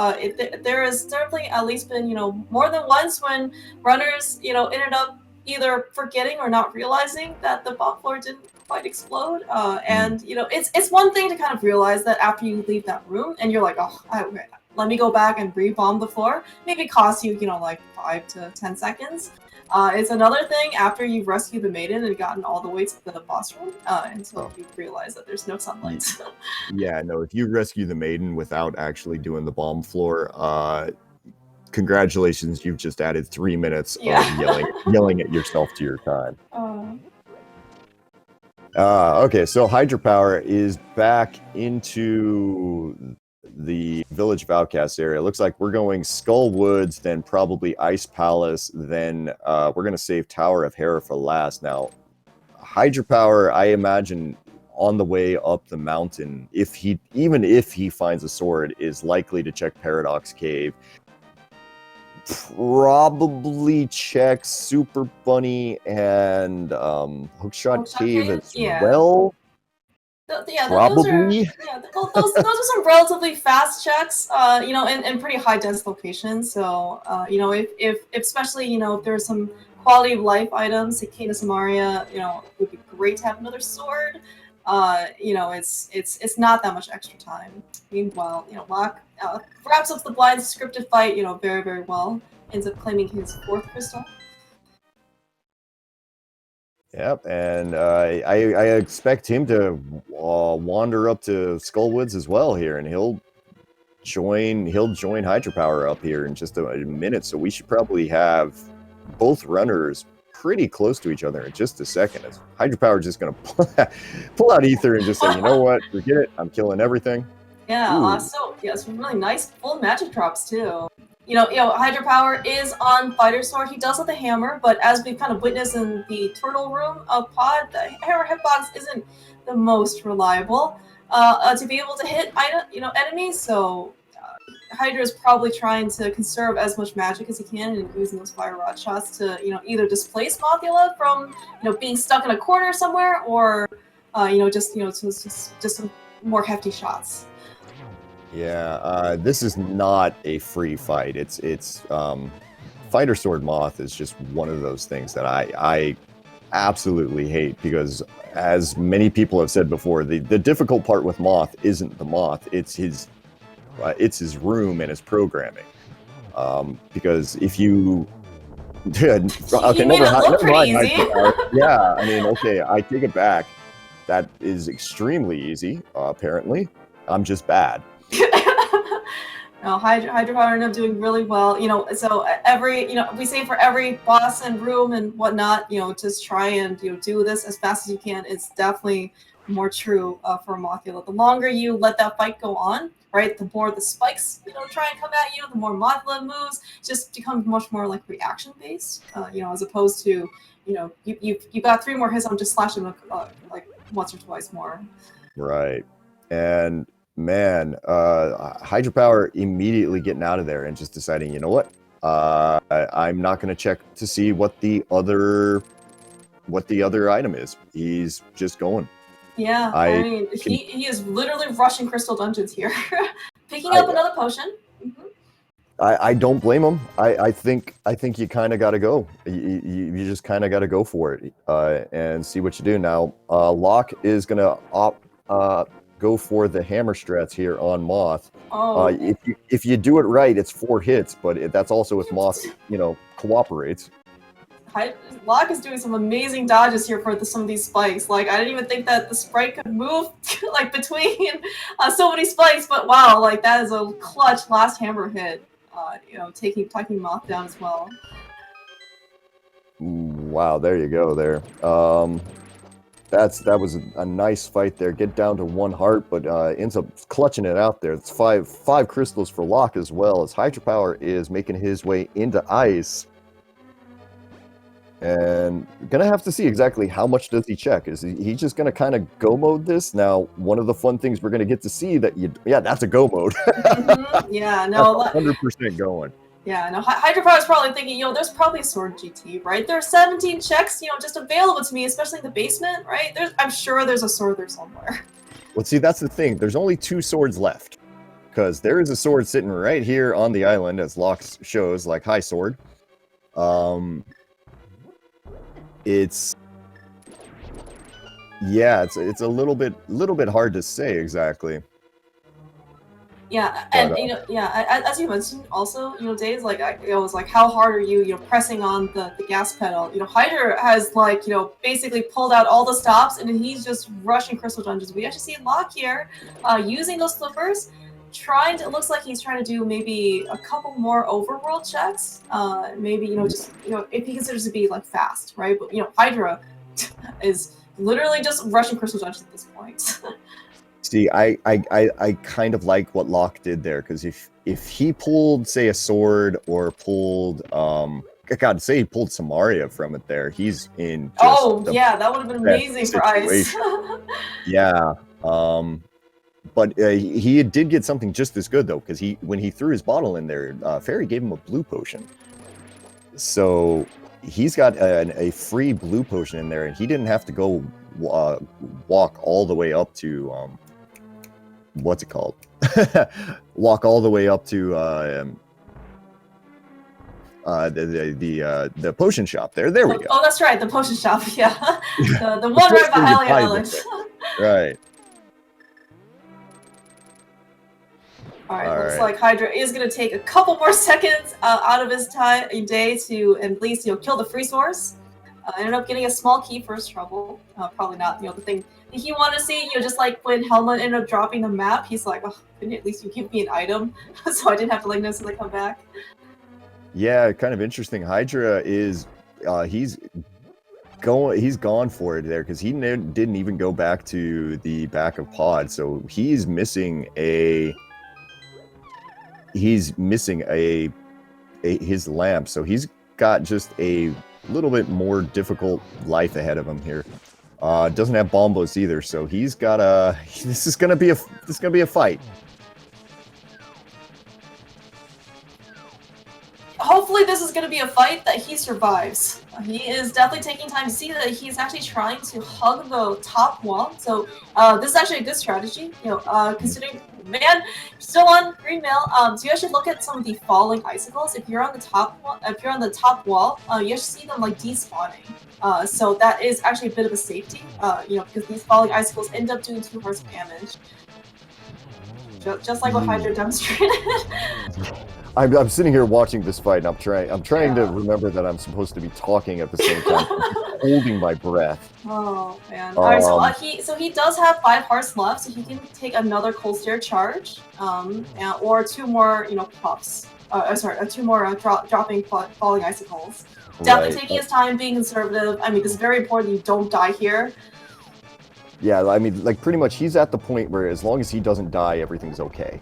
There has certainly at least been more than once when runners ended up either forgetting or not realizing that the bomb floor didn't quite explode. And it's one thing to kind of realize that after you leave that room and you're like, oh, okay, let me go back and re-bomb the floor. Maybe it costs you like 5 to 10 seconds. It's another thing after you've rescued the maiden and gotten all the way to the boss room until you realize that there's no sunlight. Yeah, no, if you rescue the maiden without actually doing the bomb floor, congratulations, you've just added 3 minutes of yelling at yourself to your time. Okay, so Hydrapower is back into the Village of Outcasts area. It looks like we're going Skull Woods, then probably Ice Palace, then we're going to save Tower of Hera for last. Now, Hydrapower, I imagine, on the way up the mountain, even if he finds a sword, is likely to check Paradox Cave. Probably check Super Bunny and Hookshot Cave as well. Probably. Those are some relatively fast checks, in pretty high dense locations. So, if especially if there's some quality of life items, Cicada Samaria, it would be great to have another sword. It's not that much extra time. Meanwhile, Locke wraps up the blind scripted fight, very very well. Ends up claiming his 4th crystal. Yep, and I expect him to wander up to Skullwoods as well here, and he'll join Hydrapower up here in just a minute. So we should probably have both runners pretty close to each other in just a second. Hydrapower just going to pull out Ether and just say, you know what, forget it, I'm killing everything. Yeah, some really nice full magic drops too. Hydrapower is on Fighter Sword. He does have the hammer, but as we've kind of witnessed in the turtle room of Pod, the hammer hitbox isn't the most reliable to be able to hit enemies. So Hydra is probably trying to conserve as much magic as he can and using those fire rod shots to either displace Mothula from being stuck in a corner somewhere, or just some more hefty shots. Yeah, this is not a free fight. It's Fighter Sword Moth is just one of those things that I absolutely hate, because as many people have said before, the difficult part with Moth isn't the Moth, it's his room and his programming. Because if you okay, never mind. Yeah, I mean, okay, I take it back. That is extremely easy. Apparently, I'm just bad. No, Hydrapower ended up doing really well. So every we say for every boss and room and whatnot, just try and do this as fast as you can. It's definitely more true for Mothula. The longer you let that fight go on, right, the more the spikes, try and come at you, the more Mothula moves, just becomes much more like reaction based, as opposed to, you got 3 more hits on just slashing like once or twice more. Right. And man, Hydrapower immediately getting out of there and just deciding, you know what? I'm not going to check to see what the other item is. He's just going. Yeah, I mean, he is literally rushing Crystal Dungeons here, picking up another potion. I don't blame him. I think you kind of got to go. You just kind of got to go for it and see what you do. Now, Locke is gonna go for the hammer strats here on Moth. Oh. If you do it right, it's 4 hits, but that's also if Moth cooperates. Locke is doing some amazing dodges here for some of these spikes. Like, I didn't even think that the sprite could move like between so many spikes, but wow, like that is a clutch last hammer hit. Taking Moth down as well. Wow, there you go. There, that was a nice fight there. Get down to 1 heart, but ends up clutching it out there. It's five crystals for Locke as well, as Hydrapower is making his way into ice. And gonna have to see exactly how much does he check. Is he just gonna kind of go mode this? Now, one of the fun things we're gonna get to see that's a go mode. Yeah, no, 100% going. Yeah, no, Hydrapower is probably thinking, there's probably a sword GT, right? There's 17 checks, just available to me, especially in the basement, right? I'm sure there's a sword there somewhere. Well, see, that's the thing. There's only 2 swords left, because there is a sword sitting right here on the island, as Locke shows, like high sword. It's a little bit hard to say exactly. Yeah, and as you mentioned, also, Days, like it was like, how hard are you, pressing on the gas pedal? Hydra has basically pulled out all the stops, and he's just rushing Crystal Dungeons. We actually see Locke here, using those flippers. It looks like he's trying to do maybe a couple more overworld checks. Maybe, if he considers to be like fast, right? But Hydra is literally just rushing Crystal Dungeons at this point. See, I kind of like what Locke did there, because if he pulled, say, a sword or pulled God, say he pulled Samaria from it there, he's in just that would have been amazing for ice. Yeah. But he did get something just as good, though, because when he threw his bottle in there, Fairy gave him a blue potion. So he's got a free blue potion in there, and he didn't have to go walk all the way up to what's it called? Walk all the way up to the potion shop there. There we go. Oh, that's right, the potion shop. Yeah, the one right behind Island. Right. All right, looks like Hydra is going to take a couple more seconds out of his day to at least kill the free source. Ended up getting a small key for his trouble. Probably not the thing he wanted to see. Just like when Helmut ended up dropping the map, he's like, oh, couldn't at least you give me an item, so I didn't have to know until they come back. Yeah, kind of interesting. Hydra is he's gone for it there, because he didn't even go back to the back of pod, so he's missing his lamp, so he's got just a little bit more difficult life ahead of him here. Doesn't have bombos either, so he's got this is gonna be a fight. Hopefully this is going to be a fight that he survives. He is definitely taking time to see that he's actually trying to hug the top wall. So this is actually a good strategy, considering, man, still on green mail. So you actually look at some of the falling icicles. If you're on the top wall, you actually see them like despawning. So that is actually a bit of a safety, because these falling icicles end up doing 2 hearts of damage. Just like what Hydra demonstrated. I'm sitting here watching this fight, and I'm trying to remember that I'm supposed to be talking at the same time, holding my breath. Oh man! All right, so he does have 5 hearts left, so he can take another cold stare charge, or 2 more puffs. 2 more dropping falling icicles. Definitely taking his time, being conservative. I mean, it's very important you don't die here. Yeah, I mean, like pretty much he's at the point where as long as he doesn't die, everything's okay.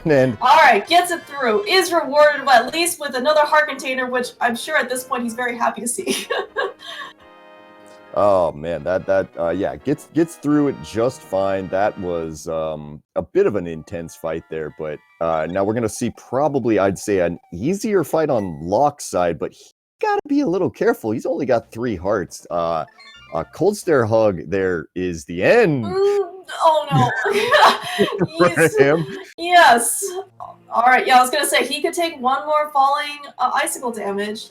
And all right, gets it through. Is rewarded at least with another heart container, which I'm sure at this point he's very happy to see. oh man, yeah, gets through it just fine. That was a bit of an intense fight there, but now we're gonna see probably I'd say an easier fight on Locke's side, but he gotta be a little careful. He's only got 3 hearts. Cold Stare Hug there is the end. Oh no. For him. Yes. All right. Yeah, I was gonna say he could take one more falling icicle damage.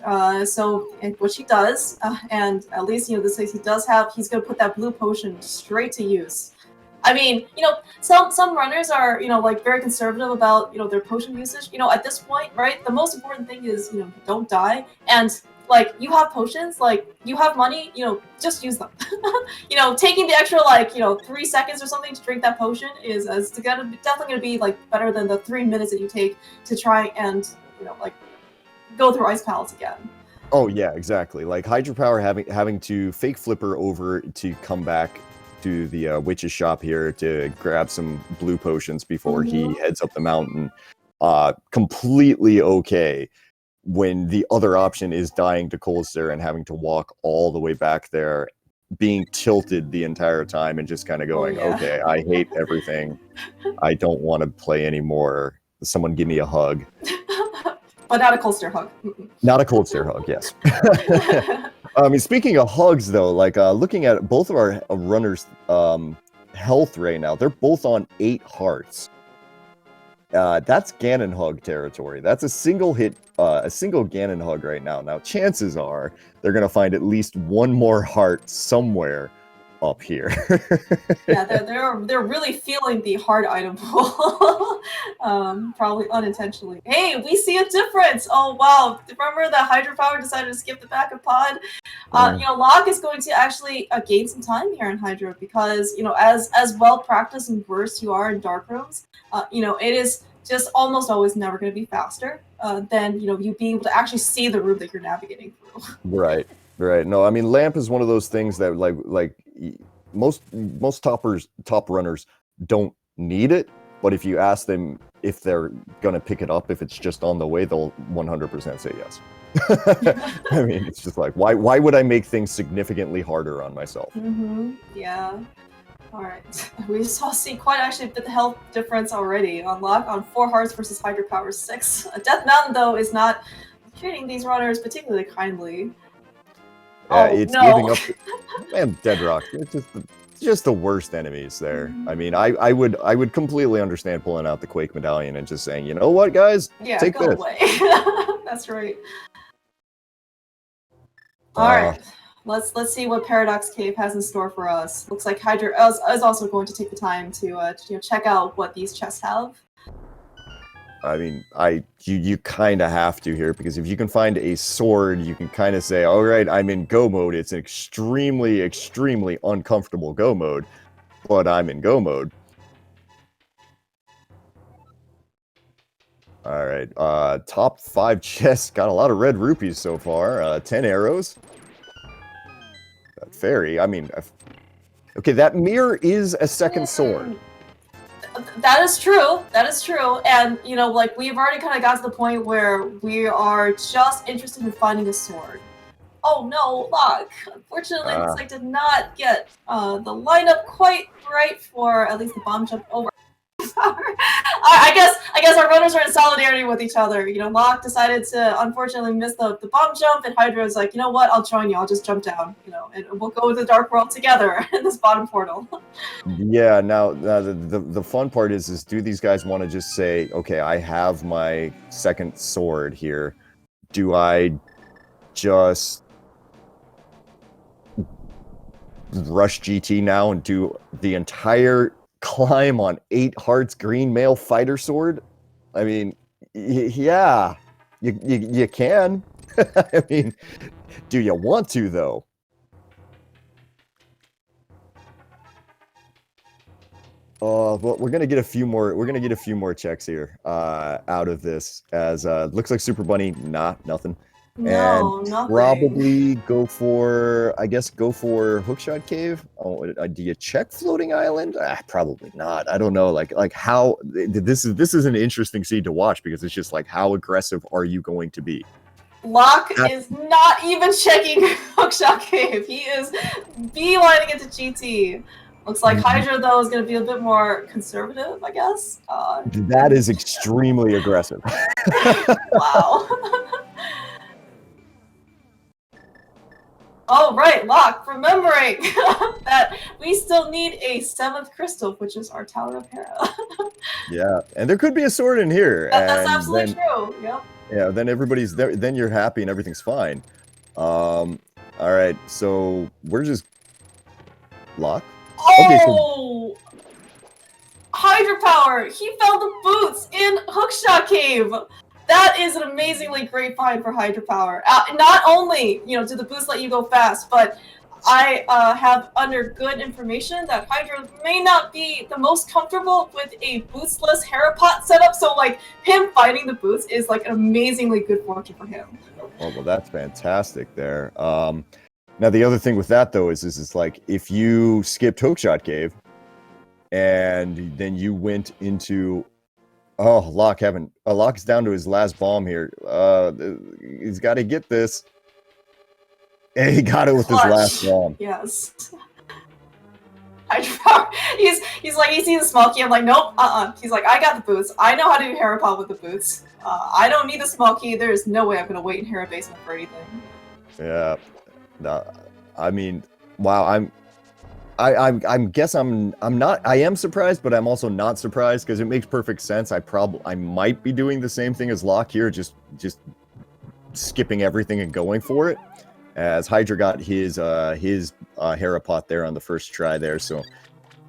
Which he does, and at least this case he does have. He's gonna put that blue potion straight to use. I mean, some runners are like very conservative about their potion usage. At this point, right? The most important thing is don't die, and like you have potions, like you have money, just use them. Taking the extra 3 seconds or something to drink that potion is definitely gonna be like better than the 3 minutes that you take to try and like go through ice palace again. Oh yeah, exactly. Like Hydrapower having to fake flipper over to come back to the witch's shop here to grab some blue potions before he heads up the mountain. Completely okay. When the other option is dying to Cold Stare and having to walk all the way back there, being tilted the entire time and just kind of going, okay, I hate everything. I don't want to play anymore. Someone give me a hug. But not a Cold Stare hug. Not a Cold Stare hug, yes. I mean, speaking of hugs, though, like looking at both of our runners' health right now, they're both on 8 hearts. That's Ganon hug territory. That's a single hit, a single Ganon hug right now. Now, chances are they're going to find at least one more heart somewhere up here. Yeah, they're really feeling the hard item pool, probably unintentionally. Hey, we see a difference. Oh wow! Remember that Hydrapower decided to skip the backup pod. Locke is going to actually gain some time here in Hydra because as well practiced and versed you are in dark rooms, it is just almost always never going to be faster than you being able to actually see the room that you're navigating through. Right. No, I mean lamp is one of those things that like most top runners don't need it, but if you ask them if they're gonna pick it up if it's just on the way, they'll 100% say yes. I mean, it's just like why would I make things significantly harder on myself? Yeah. All right, we saw quite actually the health difference already on Locke on 4 hearts versus Hydrapower 6. Death Mountain though is not treating these runners particularly kindly. It's giving up. And Dead Rock. It's just the worst enemies there. I mean, I would completely understand pulling out the Quake Medallion and just saying, you know what, guys, take go this. Away. That's right. All right, let's see what Paradox Cave has in store for us. Looks like Hydra is also going to take the time to check out what these chests have. I mean, you kind of have to here, because if you can find a sword, you can kind of say, all right, I'm in go mode. It's an extremely, extremely uncomfortable go mode, but I'm in go mode. All right, top 5 chests, got a lot of red rupees so far, 10 arrows. That fairy, I mean, okay, that mirror is a second sword. That is true. And, like, we've already kind of got to the point where we are just interested in finding a sword. Oh, no, Locke. Unfortunately, looks like did not get the lineup quite right for at least the bomb jump over. I guess our runners are in solidarity with each other. Locke decided to unfortunately miss the bomb jump, and Hydra is like, you know what? I'll join you. I'll just jump down. And we'll go to the dark world together in this bottom portal. Yeah. Now the fun part is do these guys want to just say, okay, I have my second sword here. Do I just rush GT now and do the entire climb on 8 hearts green male fighter sword? I mean, yeah, you can. I mean, do you want to though? Well, we're gonna get a few more. We're gonna get a few more checks here out of this. As looks like Super Bunny, nothing. and No, nothing. probably go for Hookshot Cave. Oh, do you check Floating Island? Probably not. I don't know. Like how this is an interesting scene to watch because it's just like how aggressive are you going to be? Locke is not even checking Hookshot Cave. He is beelining it to GT. Looks like Hydra, though, is going to be a bit more conservative, I guess. That is extremely aggressive. Wow. Oh, right, Locke, remembering that we still need a 7th crystal, which is our Tower of Hera. Yeah, and there could be a sword in here. That's absolutely true, yep. Yeah, then everybody's there, then you're happy and everything's fine. All right, so we're just Locke. Oh! Okay, so Hydrapower! He found the boots in Hookshot Cave! That is an amazingly great find for Hydrapower. Not only, do the boots let you go fast, but I have under good information that Hydra may not be the most comfortable with a bootsless Herapot setup, so like him finding the boots is like an amazingly good fortune for him. Oh, well, that's fantastic there. Now the other thing with that though is it's like if you skipped Hookshot Cave and then you went into Locke's down to his last bomb here. He's got to get this. And he got it with his last bomb. Yes. He's like, he sees the small key. I'm like, nope, He's like, I got the boots. I know how to do Herapod with the boots. I don't need the small key. There is no way I'm gonna wait in Hera basement for anything. Yeah. No, I mean, wow. I am surprised, but I'm also not surprised because it makes perfect sense. I might be doing the same thing as Locke here, just skipping everything and going for it. As Hydra got his Herapot there on the first try there, so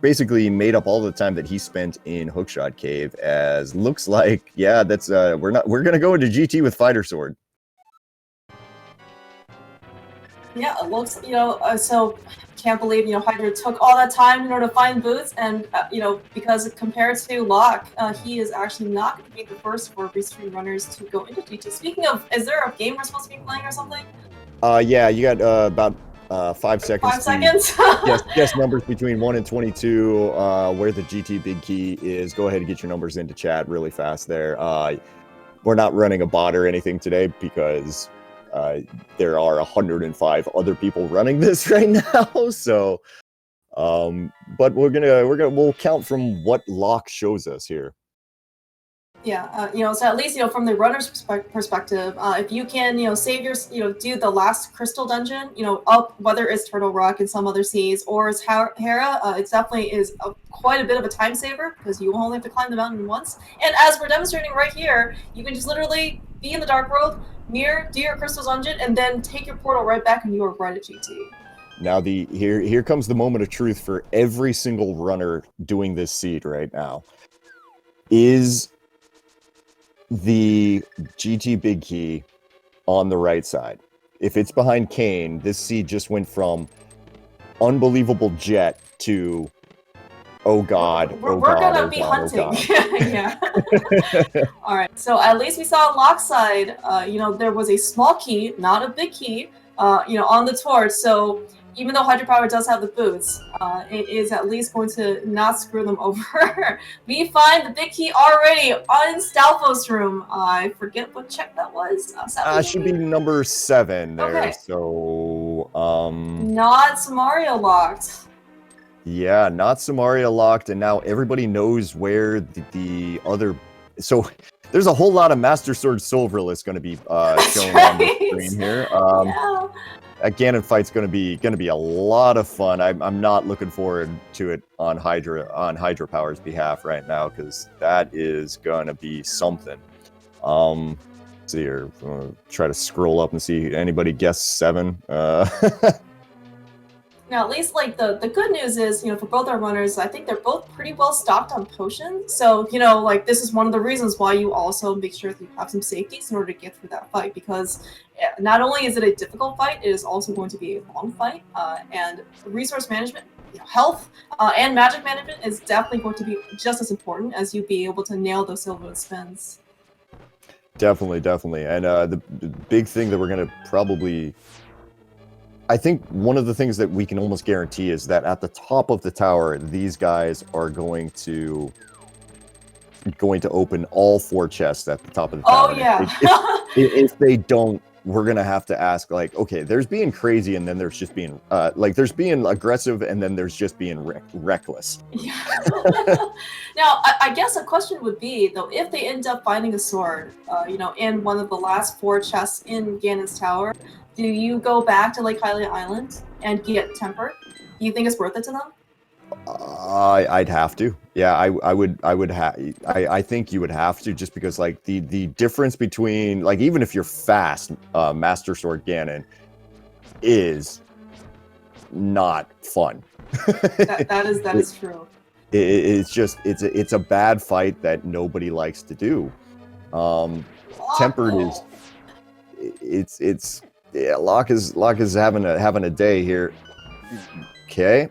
basically made up all the time that he spent in Hookshot Cave. As looks like, yeah, that's we're gonna go into GT with Fighter Sword. Yeah, it looks, so can't believe, Hydra took all that time in order to find boots, and, because compared to Locke, he is actually not going to be the first for restream runners to go into GT. Speaking of, is there a game we're supposed to be playing or something? Yeah, you got about 5 seconds. 5 seconds? Guess numbers between 1 and 22, where the GT big key is. Go ahead and get your numbers into chat really fast there. We're not running a bot or anything today because there are 105 other people running this right now. So, but we'll count from what Locke shows us here. Yeah, so at least, from the runner's perspective, if you can, save your, do the last crystal dungeon, up, whether it's Turtle Rock and some other seas, or it's Hera, it definitely is quite a bit of a time saver, because you only have to climb the mountain once. And as we're demonstrating right here, you can just literally be in the Dark World, do your crystal dungeon, and then take your portal right back, and you are right at GT. Now here comes the moment of truth for every single runner doing this seed right now. Is the GT big key on the right side? If it's behind Kane, this seed just went from unbelievable jet to oh god, we're gonna be hunting. Yeah. All right, so at least we saw on Locke's side, there was a small key, not a big key, on the torch. So even though Hydrapower does have the boots, it is at least going to not screw them over. We find the big key already in Stalfo's room. I forget what check that was. Should be number 7 there. Okay. So, not Samaria locked. Yeah, not Samaria locked, and now everybody knows where the other. So there's a whole lot of Master Sword Silverless going to be shown on the screen here. Yeah. That Ganon fight's going to be a lot of fun. I'm not looking forward to it on Hydrapower's behalf right now because that is going to be something. Let's see here, try to scroll up and see anybody guess 7. Now, at least, like, the good news is, for both our runners, I think they're both pretty well stocked on potions. So, like, this is one of the reasons why you also make sure that you have some safeties in order to get through that fight. Because not only is it a difficult fight, it is also going to be a long fight. And resource management, health, and magic management is definitely going to be just as important as you be able to nail those silver spins. Definitely, definitely. And the big thing that we're going to probably... I think one of the things that we can almost guarantee is that at the top of the tower, these guys are going to open all 4 chests at the top of the tower. Oh yeah. If they don't, we're gonna have to ask, like, okay, there's being crazy, and then there's just being like, there's being aggressive, and then there's just being reckless. Yeah. Now, I guess a question would be though, if they end up finding a sword, you know, in one of the last 4 chests in Ganon's tower, do you go back to Lake Hylia Island and get tempered? Do you think it's worth it to them? I'd have to. Yeah, I would have. I think you would have to, just because, like, the difference between, like, even if you're fast, Master Sword Ganon is not fun. that is true. It's just it's a bad fight that nobody likes to do. Tempered is it's yeah. Locke is having a day here. Okay.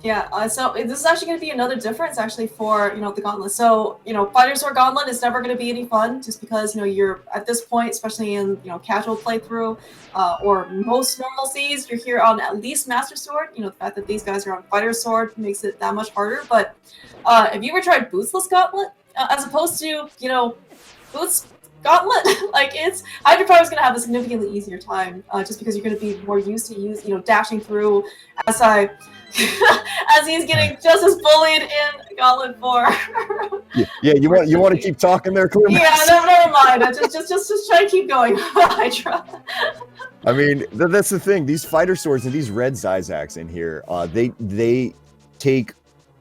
Yeah, so this is actually going to be another difference actually for, you know, the gauntlet. So, you know, Fighter Sword Gauntlet is never going to be any fun, just because, you know, you're at this point, especially in, you know, casual playthrough or most normal Cs, you're here on at least Master Sword. You know, the fact that these guys are on Fighter Sword makes it that much harder. But have you ever tried Bootsless Gauntlet as opposed to, you know, Boots Gauntlet? Like, it's Hydrapower is going to have a significantly easier time just because you're going to be more used to you know, dashing through as as he's getting just as bullied in Gauntlet 4. Yeah, you want to keep talking there, Clear? Yeah, never mind. Just try to keep going, Hydra. I mean, that's the thing. These fighter swords and these red Zyzacs in here, they take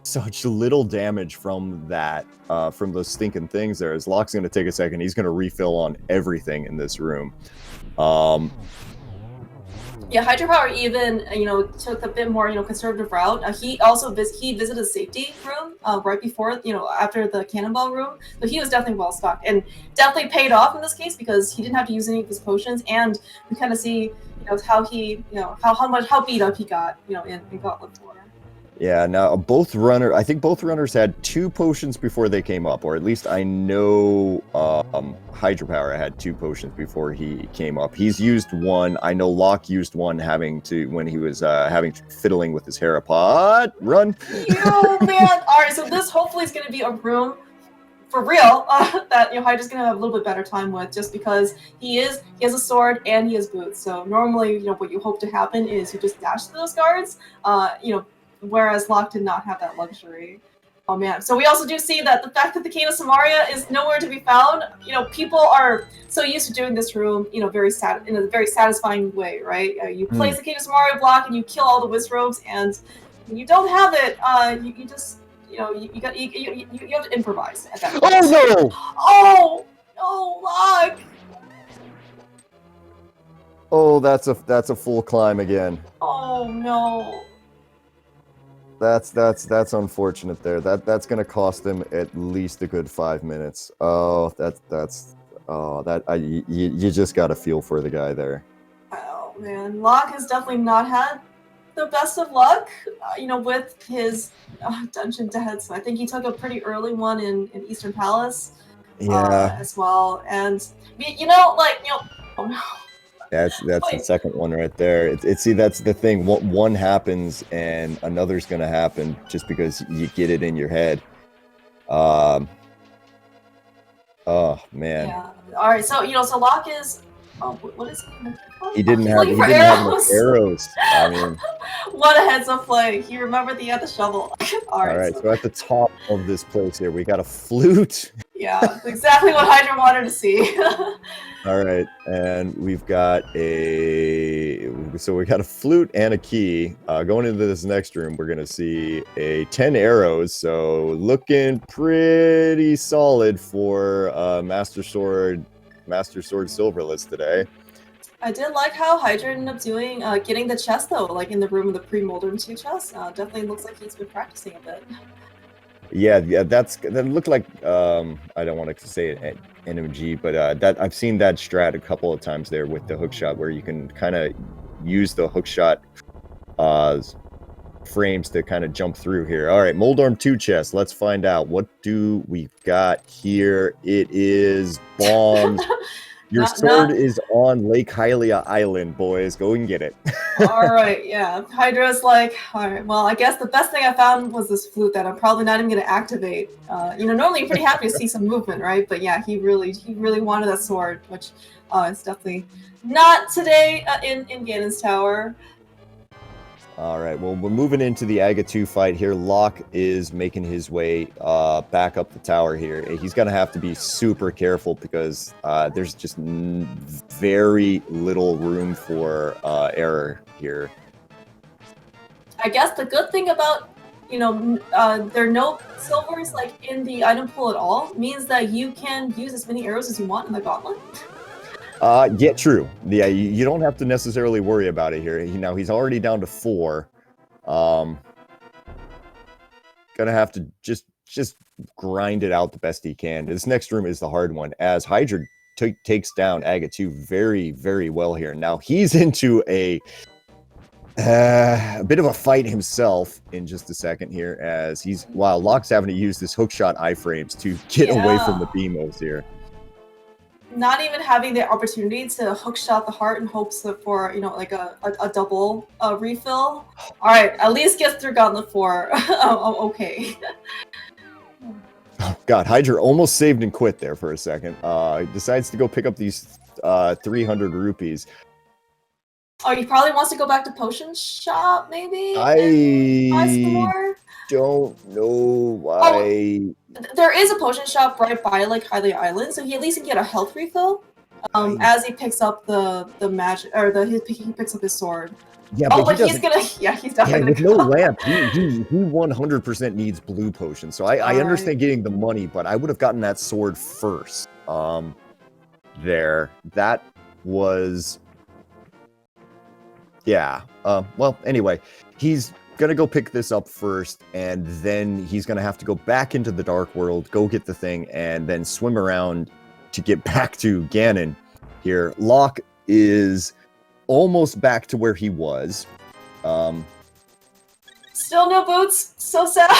such little damage from that, from those stinking things there. As Locke's going to take a second, he's going to refill on everything in this room. Yeah, Hydrapower even, you know, took a bit more, you know, conservative route. He also visited the safety room right before, you know, after the cannonball room. So he was definitely well stocked, and definitely paid off in this case because he didn't have to use any of his potions, and we kind of see, you know, how he, you know, how beat up he got, you know, in Gauntlet 4. Yeah, now I think both runners had 2 potions before they came up, or at least I know Hydrapower had 2 potions before he came up. He's used 1. I know Locke used 1 when he was fiddling with his Herapod. Run! Yo, man! Alright, so this hopefully is going to be a room for real that, you know, Hydra's going to have a little bit better time with, just because he has a sword and he has boots. So normally, you know, what you hope to happen is you just dash through those guards, you know, whereas Locke did not have that luxury. Oh man. So we also do see that the fact that the Cane of Samaria is nowhere to be found, you know, people are so used to doing this room, you know, in a very satisfying way, right? You place the Cane of Samaria block and you kill all the Wizrobes, and when you don't have it, you just, you know, you have to improvise at that point. Oh no! Oh no, Locke! Oh, that's a full climb again. Oh no. That's unfortunate there. That's gonna cost him at least a good 5 minutes. Oh, you just gotta feel for the guy there. Oh man, Locke has definitely not had the best of luck, you know, with his dungeon deaths. I think he took a pretty early one in Eastern Palace, as well. And you know, like, you know, oh no. That's the second one right there. See, that's the thing. One happens and another's gonna happen just because you get it in your head. Oh man. Yeah. All right. So, you know, so Locke is. Oh, what is he? He didn't have enough arrows. I mean, what a heads up play. He remembered the shovel. All right. So at the top of this place here, we got a flute. Yeah, exactly what Hydra wanted to see. All right, and we've got a flute and a key. Going into this next room, we're gonna see 10 arrows. So looking pretty solid for Master Sword Silverless today. I did like how Hydra ended up doing getting the chest though, like in the room of the pre-Molten 2 chest. Definitely looks like he's been practicing a bit. Yeah, that looked like I don't want to say it NMG, but that I've seen that strat a couple of times there with the hook shot, where you can kind of use the hook shot frames to kind of jump through here. All right, Moldorm 2 chest. Let's find out. What do we got here? It is bombs. Your sword is on Lake Hylia Island, boys. Go and get it. All right, yeah. Hydra's like, all right, well, I guess the best thing I found was this flute that I'm probably not even going to activate. You know, normally you're pretty happy to see some movement, right? But yeah, he really wanted that sword, which is definitely not today in Ganon's tower. All right, well, we're moving into the Aga 2 fight here. Locke is making his way back up the tower here. He's going to have to be super careful because there's just very little room for error here. I guess the good thing about, you know, there are no silvers like in the item pool at all means that you can use as many arrows as you want in the gauntlet. Yeah, true. Yeah, you don't have to necessarily worry about it here. Now he's already down to 4. Gonna have to just grind it out the best he can. This next room is the hard one, as Hydra takes down Aga 2 very, very well here. Now he's into a bit of a fight himself in just a second here, as while Locke's having to use this hookshot iframes to get away from the BMOs here. Not even having the opportunity to hookshot the heart in hopes for, you know, like a double refill. All right, at least get through Gauntlet 4. Okay. Oh, God, Hydra almost saved and quit there for a second. Decides to go pick up these 300 rupees. Oh, he probably wants to go back to Potion Shop, maybe? I don't know why. Oh, there is a potion shop right by like Hylia Island, so he at least can get a health refill as he picks up the magic, or he picks up his sword. Yeah, but he's definitely with no lamp. He 100% needs blue potion. So I understand getting the money, but I would have gotten that sword first. That was, yeah. Well, anyway, he's gonna go pick this up first, and then he's gonna have to go back into the dark world, go get the thing, and then swim around to get back to Ganon here. Locke is almost back to where he was. Still no boots. So sad.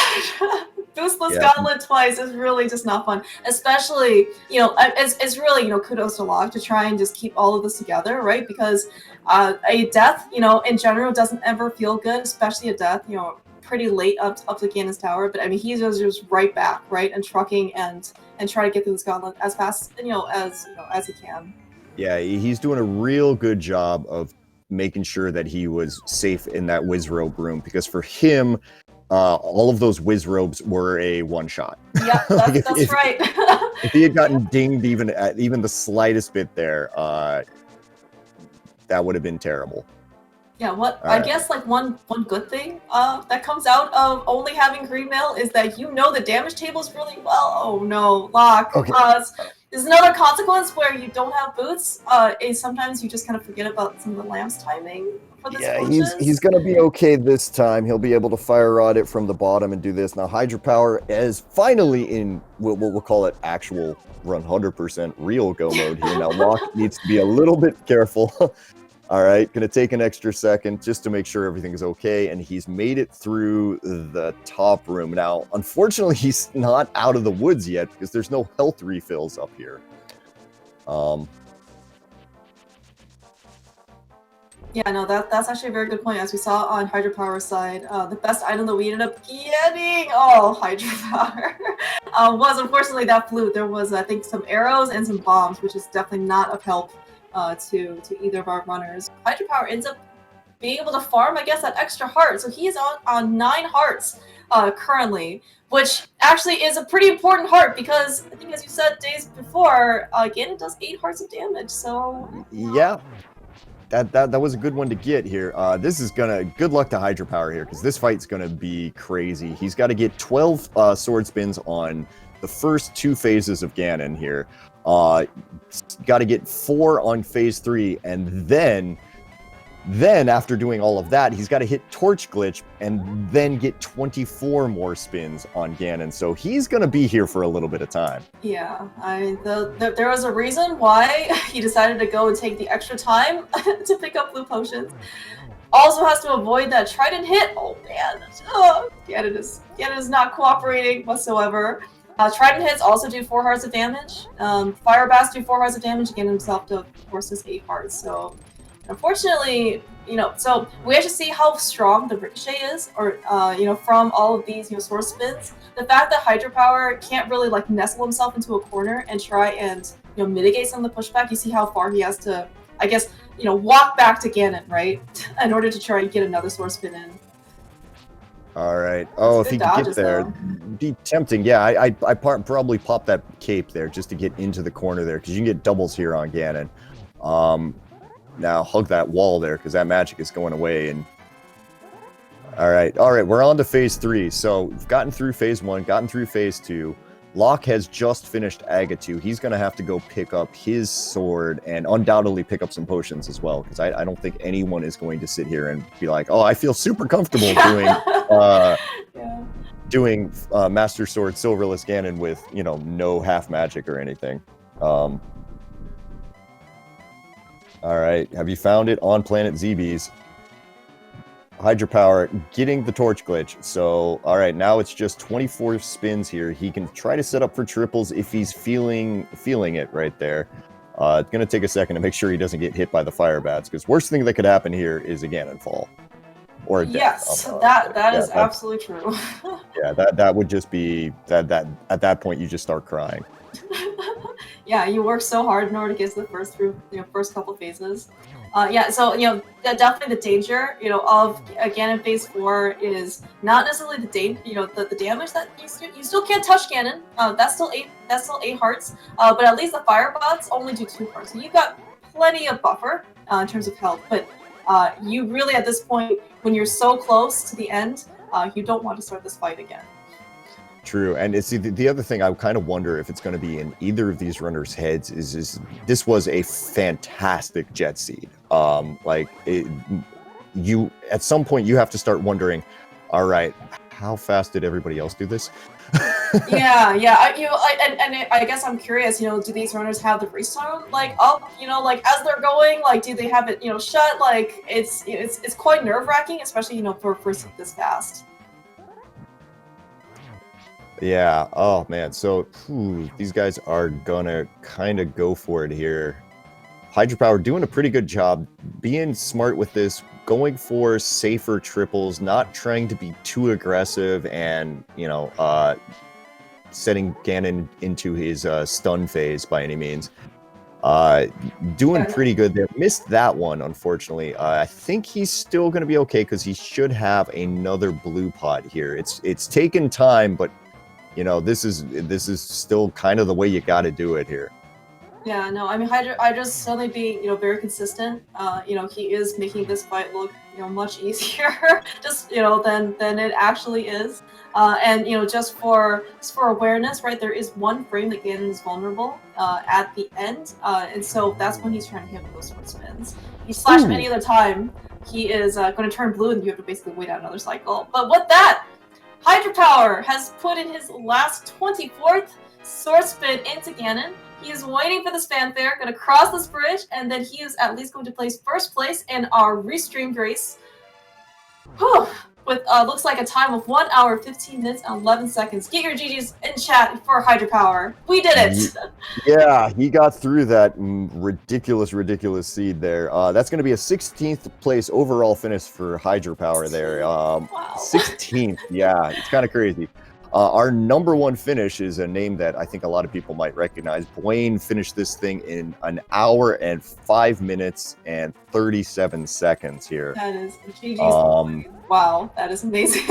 Boostless Gauntlet twice is really just not fun. Especially, you know, it's really, you know, kudos to Locke to try and just keep all of this together, right? Because a death, you know, in general doesn't ever feel good, especially a death, you know, pretty late up to Ganon's tower. But I mean, he's just right back, right, and trucking and try to get through this gauntlet as fast, as he can. Yeah, he's doing a real good job of making sure that he was safe in that Wizrobe room, because for him, all of those Wizrobes were a one-shot. Yeah, that's right. If he had gotten dinged even the slightest bit there, that would have been terrible. Yeah, I guess like one good thing that comes out of only having green mail is that you know the damage tables really well. Oh no, Locke. Okay. There's another consequence where you don't have boots. Is sometimes you just kind of forget about some of the lamp's timing for this. Yeah, he's gonna be okay this time. He'll be able to fire rod it from the bottom and do this. Now Hydrapower is finally in what we'll call it actual 100% real go mode here. Now Locke needs to be a little bit careful. All right, gonna take an extra second just to make sure everything is okay, and he's made it through the top room. Now, unfortunately, he's not out of the woods yet because there's no health refills up here. Yeah, no, that's actually a very good point. As we saw on Hydrapower's side, the best item that we ended up getting, Hydrapower, was unfortunately that flute. There was, I think, some arrows and some bombs, which is definitely not of help to either of our runners. Hydrapower ends up being able to farm, I guess, that extra heart. So he is on 9 hearts currently, which actually is a pretty important heart because I think, as you said days before, Ganon does 8 hearts of damage. So yeah, that was a good one to get here. This is good luck to Hydrapower here, because this fight's gonna be crazy. He's got to get 12 sword spins on the first 2 phases of Ganon here. Got to get 4 on phase 3, and then after doing all of that, he's got to hit Torch Glitch and then get 24 more spins on Ganon. So he's going to be here for a little bit of time. Yeah, there was a reason why he decided to go and take the extra time to pick up blue potions. Also has to avoid that trident hit. Oh man, Ganon is not cooperating whatsoever. Trident hits also do 4 hearts of damage. Fire Bats do 4 hearts of damage. Ganon himself, of course, is 8 hearts. So, unfortunately, so we have to see how strong the ricochet is, or from all of these, sword spins. The fact that Hydrapower can't really like nestle himself into a corner and try and mitigate some of the pushback. You see how far he has to, I guess, walk back to Ganon, right, in order to try and get another sword spin in. All right. Oh, if he could get there, be tempting. Yeah, I probably pop that cape there just to get into the corner there, because you can get doubles here on Ganon. Now hug that wall there, because that magic is going away. And all right, we're on to phase 3. So we've gotten through phase 1, gotten through phase 2. Locke has just finished Aga 2. He's going to have to go pick up his sword and undoubtedly pick up some potions as well, because I don't think anyone is going to sit here and be like, oh, I feel super comfortable doing Master Sword Silverless Ganon with, no half magic or anything. All right, have you found it on Planet ZBs? Hydrapower getting the torch glitch. So, all right, now it's just 24 spins here. He can try to set up for triples if he's feeling it right there. It's going to take a second to make sure he doesn't get hit by the fire bats, because worst thing that could happen here is a Ganon fall. Or a death. Yes, that is absolutely true. Yeah, that would just be that at that point you just start crying. Yeah, you work so hard in order to get to the first couple phases. So definitely the danger, of Ganon phase 4 is not necessarily the damage that you still can't touch Ganon. That's still 8 hearts. But at least the fire bots only do 2 hearts. So you've got plenty of buffer in terms of health. But you really, at this point, when you're so close to the end, you don't want to start this fight again. True, and it's the other thing I kind of wonder if it's going to be in either of these runners' heads is this was a fantastic jet seed. You at some point you have to start wondering, all right, how fast did everybody else do this? I guess I'm curious. Do these runners have the restart up? As they're going, do they have it shut? It's quite nerve-wracking, especially for this fast. Yeah. Oh man. So these guys are gonna kind of go for it here. Hydrapower doing a pretty good job being smart with this, going for safer triples, not trying to be too aggressive, and setting Ganon into his stun phase by any means. Doing pretty good there. Missed that one, unfortunately. I think he's still going to be okay, because he should have another blue pot here. It's taken time, but this is still kind of the way you got to do it here. Yeah, no, I mean, Hydra's suddenly being, very consistent. He is making this fight look, much easier, just, than it actually is. And just for awareness, right? There is one frame that Ganon is vulnerable at the end, and so that's when he's trying to hit with those sword spins. If you slash him any other time, he is going to turn blue, and you have to basically wait out another cycle. But with that, Hydrapower has put in his last 24th sword spin into Ganon. He is waiting for this fanfare, going to cross this bridge, and then he is at least going to place first place in our restreamed race. Whew. With looks like a time of 1 hour, 15 minutes, and 11 seconds. Get your GGs in chat for Hydrapower. We did it! Yeah, he got through that ridiculous seed there. That's going to be a 16th place overall finish for Hydrapower there. Wow. 16th, yeah, it's kind of crazy. Our number 1 finish is a name that I think a lot of people might recognize. Blaine finished this thing in 1 hour and 5 minutes and 37 seconds here. That is GG's. Wow, that is amazing.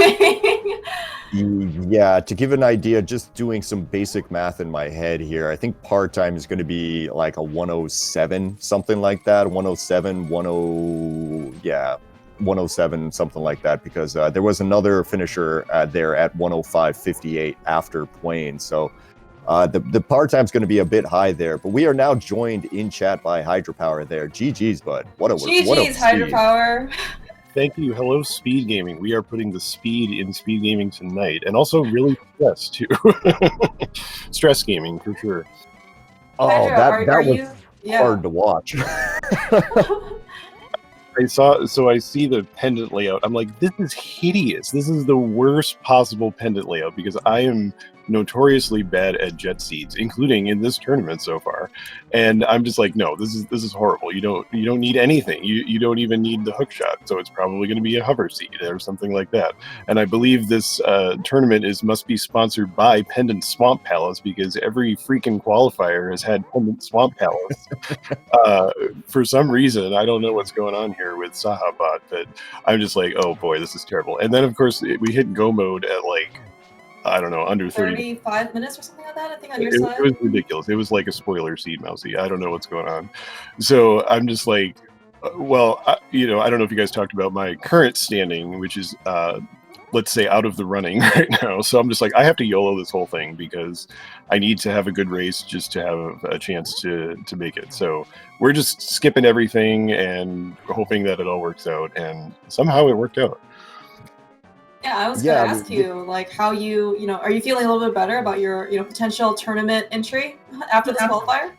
Yeah, to give an idea, just doing some basic math in my head here, I think part time is going to be like a 107, something like that. 107, 107, something like that, because there was another finisher there at 105.58 after Plain. So the par time's going to be a bit high there, but we are now joined in chat by Hydrapower there. GG's, bud. What a Hydrapower. Thank you. Hello, SpeedGaming. We are putting the speed in SpeedGaming tonight, and also really stress too. Stress gaming for sure. Oh, Hydra, that was hard to watch. I see the pendant layout. I'm like, this is hideous. This is the worst possible pendant layout because I am notoriously bad at jet seats, including in this tournament so far. And I'm just like, no, this is horrible. You don't need anything. You don't even need the hook shot. So it's probably going to be a hover seat or something like that. And I believe this tournament must be sponsored by Pendant Swamp Palace because every freaking qualifier has had Pendant Swamp Palace. For some reason, I don't know what's going on here with Sahabot, but I'm just like, oh boy, this is terrible. And then of course we hit go mode at like, I don't know, under 35 minutes or something like that, I think, on your side. It was ridiculous. It was like a spoiler seat, Mousy. I don't know what's going on. So I'm just like, well, I don't know if you guys talked about my current standing, which is, let's say, out of the running right now. So I'm just like, I have to YOLO this whole thing because I need to have a good race just to have a chance to make it. So we're just skipping everything and hoping that it all works out. And somehow it worked out. Yeah, I was going to ask you, like, how are you feeling a little bit better about your, potential tournament entry after this qualifier?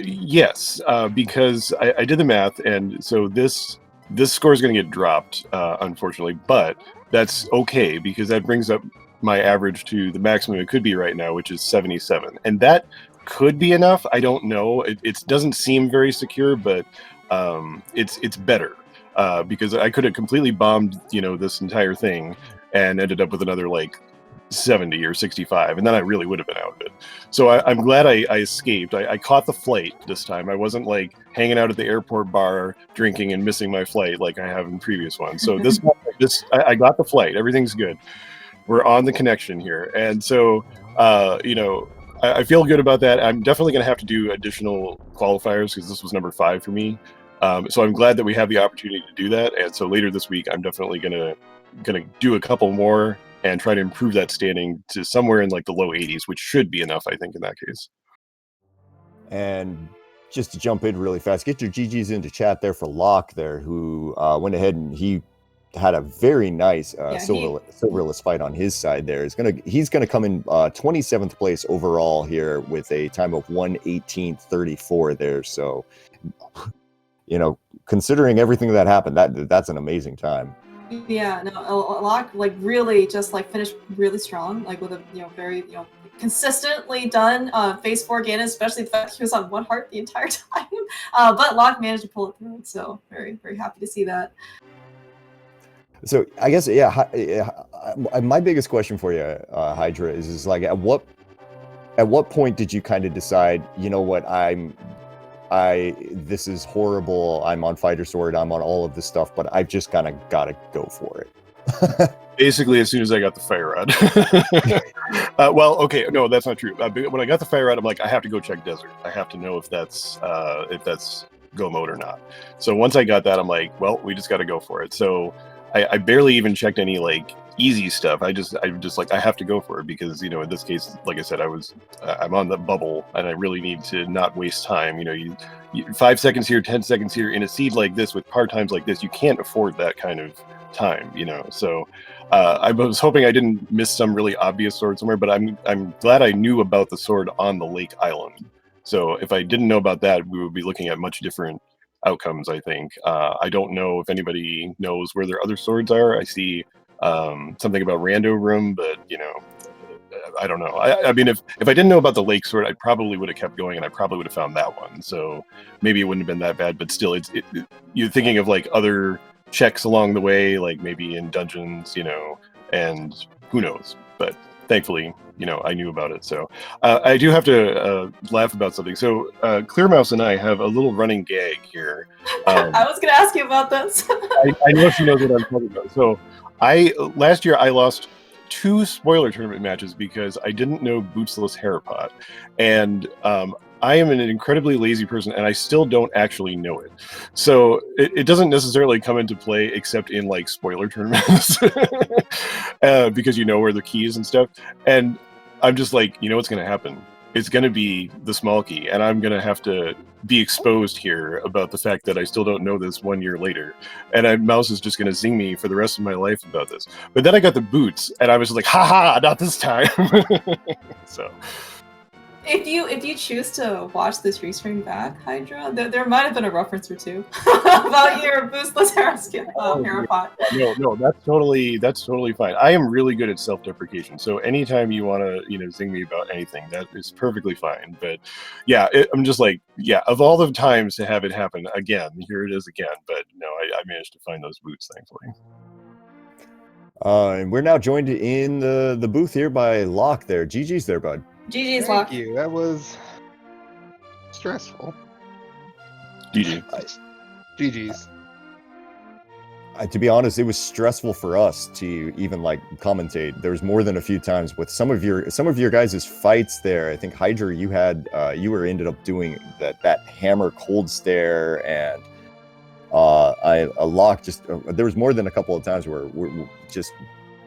Yes, because I did the math, and so this score is going to get dropped, unfortunately, but that's okay because that brings up my average to the maximum it could be right now, which is 77, and that could be enough. I don't know. It doesn't seem very secure, but it's better. Because I could have completely bombed, this entire thing and ended up with another like 70 or 65, and then I really would have been out of it. So I'm glad I escaped. I caught the flight this time. I wasn't like hanging out at the airport bar drinking and missing my flight like I have in previous ones. So I got the flight. Everything's good. We're on the connection here, and so I feel good about that. I'm definitely going to have to do additional qualifiers because this was number 5 for me. So I'm glad that we have the opportunity to do that. And so later this week, I'm definitely gonna do a couple more and try to improve that standing to somewhere in like the low 80s, which should be enough, I think, in that case. And just to jump in really fast, get your GGs into chat there for Locke there, who went ahead and he had a very nice silverless fight on his side there. He's gonna come in 27th place overall here with a time of 1:18:34 there. So considering everything that happened, that's an amazing time. Yeah, no, Locke like really just like finished really strong, like with a very consistently done phase 4 Ganon, especially the fact that he was on 1 heart the entire time. But Locke managed to pull it through, so very, very happy to see that. So I guess my biggest question for you, Hydra, is like at what point did you kind of decide, what, this is horrible, I'm on Fighter Sword, I'm on all of this stuff, but I've just kind of got to go for it? Basically, as soon as I got the fire rod. Well, okay, no, that's not true. When I got the fire rod, I'm like, I have to go check desert. I have to know if that's go mode or not. So once I got that, I'm like, well, we just got to go for it. So I barely even checked any like easy stuff. I just like, I have to go for it because in this case, like I said, I'm on the bubble and I really need to not waste time. You 5 seconds here, 10 seconds here in a seed like this with par times like this, you can't afford that kind of time. So I was hoping I didn't miss some really obvious sword somewhere, but I'm glad I knew about the sword on the lake island. So if I didn't know about that, we would be looking at much different outcomes, I think. I don't know if anybody knows where their other swords are. I see something about Rando Room, but I don't know. I mean, if I didn't know about the lake sword, I probably would have kept going and I probably would have found that one. So maybe it wouldn't have been that bad, but still, you're thinking of like other checks along the way, like maybe in dungeons, and who knows. But thankfully, I knew about it. So I do have to laugh about something. So Clearmouse and I have a little running gag here. I was going to ask you about this. I know she knows what I'm talking about. So last year I lost 2 spoiler tournament matches because I didn't know Bootsless Harapot, and I am an incredibly lazy person and I still don't actually know it. So it doesn't necessarily come into play except in like spoiler tournaments because where the key is and stuff. And I'm just like, what's going to happen? It's going to be the small key, and I'm going to have to be exposed here about the fact that I still don't know this 1 year later. And Mouse is just going to zing me for the rest of my life about this. But then I got the boots, and I was like, haha, not this time. So. If you choose to watch this restream back, Hydra, there might have been a reference or two about your boostless hero pot. No, that's totally fine. I am really good at self-deprecation, so anytime you want to zing me about anything, that is perfectly fine. But yeah, I'm just like, yeah, of all the times to have it happen again, here it is again. But no, I managed to find those boots, thankfully. And we're now joined in the booth here by Locke there. GG's there, bud. GG's, Thank Locke. you. That was stressful. GG. GG's. To be honest, it was stressful for us to even like commentate. There was more than a few times with some of your guys' fights there. I think Hydra, you ended up doing that hammer cold stare, and a Locke just there was more than a couple of times where we're just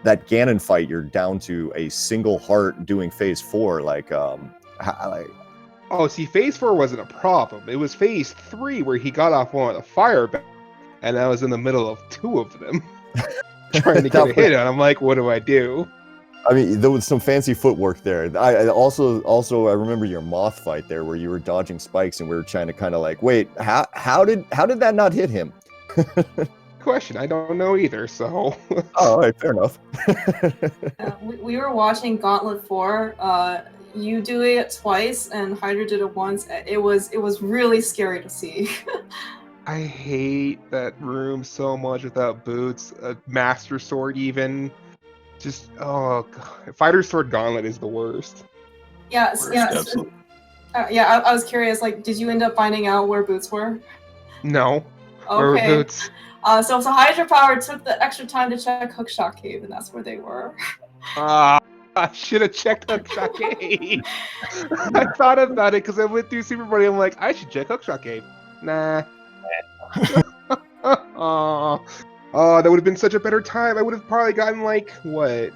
that Ganon fight. You're down to a single heart doing phase 4. Oh, see, phase 4 wasn't a problem. It was phase 3 where he got off one of the fire back, and I was in the middle of 2 of them trying to get a hit on. I'm like, what do I do? I mean, there was some fancy footwork there. I also I remember your moth fight there where you were dodging spikes and we were trying to kind of like, wait, how did that not hit him? Question, I don't know either. So. Oh, all right, fair enough. We were watching Gauntlet 4. You do it twice, and Hydra did it once. It was really scary to see. I hate that room so much without boots. A master sword even. Just God. Fighter sword gauntlet is the worst. Yes. Absolutely. I was curious. Like, did you end up finding out where boots were? No. Where were Okay. boots? So Hydrapower took the extra time to check Hookshot Cave, and that's where they were. I should have checked Hookshot Cave. I thought about it because I went through Super Buddy. I'm like, I should check Hookshot Cave. Nah. Oh, that would have been such a better time. I would have probably gotten like what?